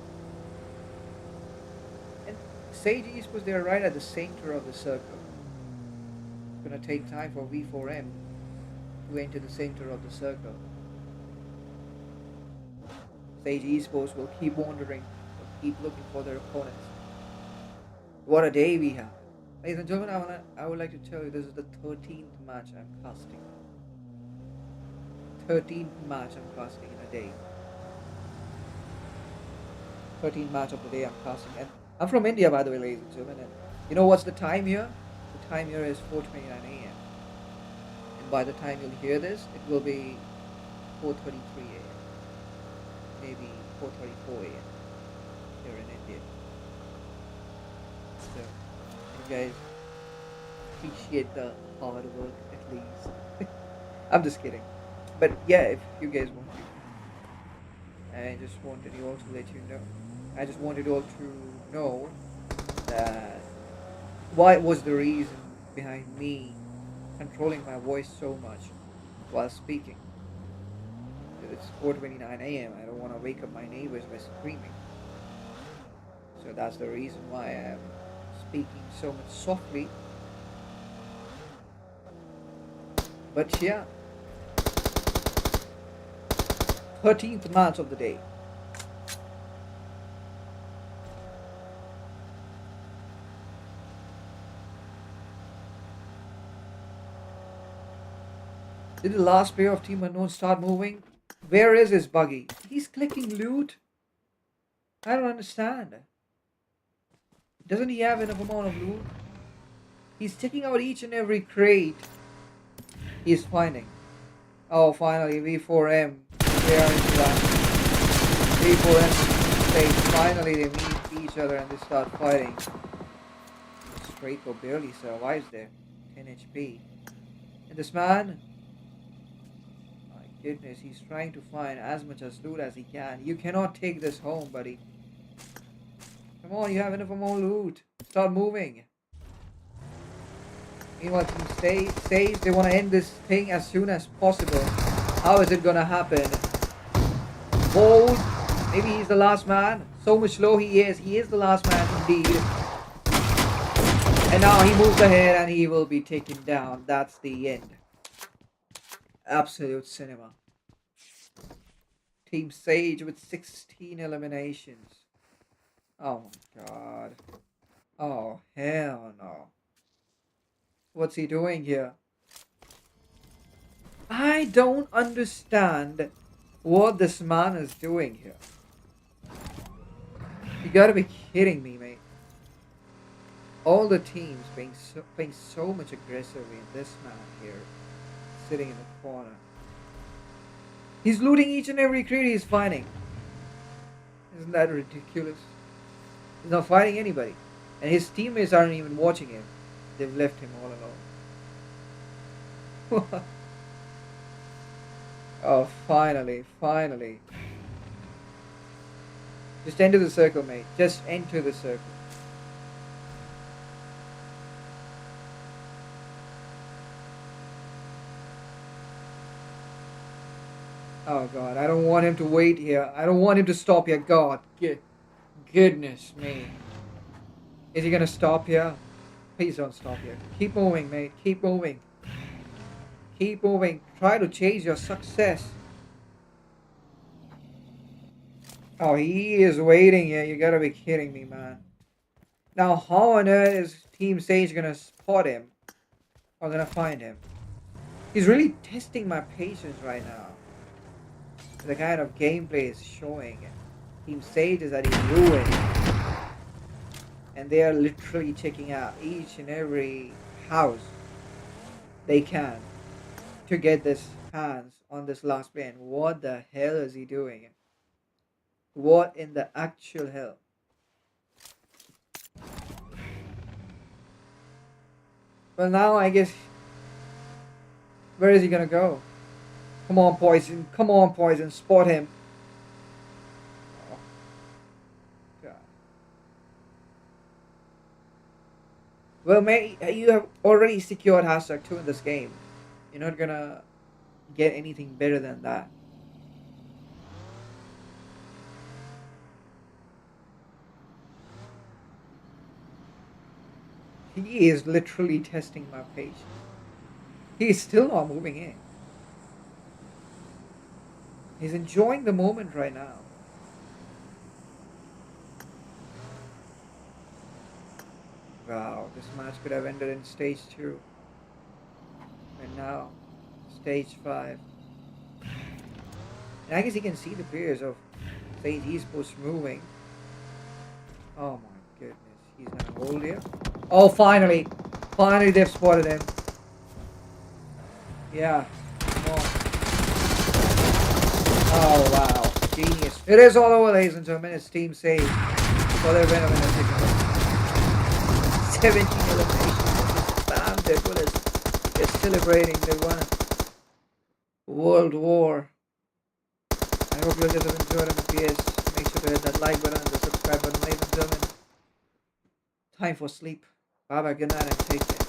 And Sage Esports, they are right at the center of the circle. It's gonna take time for V4M to enter the center of the circle. Sage Esports will keep wandering, will keep looking for their opponents. What a day we have. Ladies and gentlemen, I would like to tell you this is the 13th match I'm casting. 13th match I'm casting in a day. 13th match of the day I'm casting. And I'm from India, by the way, ladies and gentlemen. And you know what's the time here? The time here is 4:29 a.m. And by the time you'll hear this, it will be 4:33 a.m. Maybe 4:34 a.m. here in India. So you guys appreciate the hard work at least. I'm just kidding. But yeah, if you guys want to, I just wanted you all to let you know. I just wanted you all to know that what was the reason behind me controlling my voice so much while speaking. It's 4:29 a.m. I don't want to wake up my neighbors by screaming. So that's the reason why I'm speaking so much softly. But yeah, 13th match of the day. Did the last player of Team Unknown start moving? Where is his buggy? He's clicking loot? I don't understand. Doesn't he have enough amount of loot? He's taking out each and every crate he's finding. Oh, finally, V4M. They are into that. V4M stage. Finally, they meet each other and they start fighting. Straco barely survives there. 10 HP. And this man, my goodness, he's trying to find as much as loot as he can. You cannot take this home, buddy. Come on, you have enough more loot. Start moving. Meanwhile, Team says they want to end this thing as soon as possible. How is it gonna happen? Bold. Maybe he's the last man. So much low he is. He is the last man indeed. And now he moves ahead and he will be taken down. That's the end. Absolute cinema. Team Sage with 16 eliminations. Oh my god. Oh hell no. What's he doing here? I don't understand what this man is doing here. You gotta be kidding me, mate. All the teams playing so much aggressively, and this man here sitting in the corner. He's looting each and every crate he's finding. Isn't that ridiculous? He's not fighting anybody. And his teammates aren't even watching him. They've left him all alone. Oh, finally. Just enter the circle, mate. Just enter the circle. Oh god, I don't want him to wait here. I don't want him to stop here. God, goodness me. Is he gonna stop here? Please don't stop here. Keep moving, mate. Keep moving. Keep moving. Try to chase your success. Oh, he is waiting here. You gotta be kidding me, man. Now, how on earth is Team Sage gonna spot him? Or gonna find him? He's really testing my patience right now. The kind of gameplay is showing. Team Sage is at a ruin. And they are literally checking out each and every house they can to get this hands on this last plane. What the hell is he doing? What in the actual hell? Well, now I guess, where is he gonna go? Come on, Poison. Come on, Poison. Spot him. Oh, God. Well, mate, you have already secured hashtag 2 in this game. You're not gonna get anything better than that. He is literally testing my patience. He is still not moving in. He's enjoying the moment right now. Wow, this match could have ended in stage 2. And now, stage 5. And I guess you can see the players of Sage Esports moving. Oh my goodness, he's gonna hold here. Oh, finally! Finally they've spotted him. Yeah, come on. Oh, wow. Genius. It is all over, ladies and gentlemen. It's team save. For their winner in the second round. 17 eliminations. Spam their bullets. They're celebrating. They won World War. I hope you guys have enjoyed it. Yes, make sure to hit that like button and the subscribe button, ladies and gentlemen. Time for sleep. Bye bye, good night, and take care.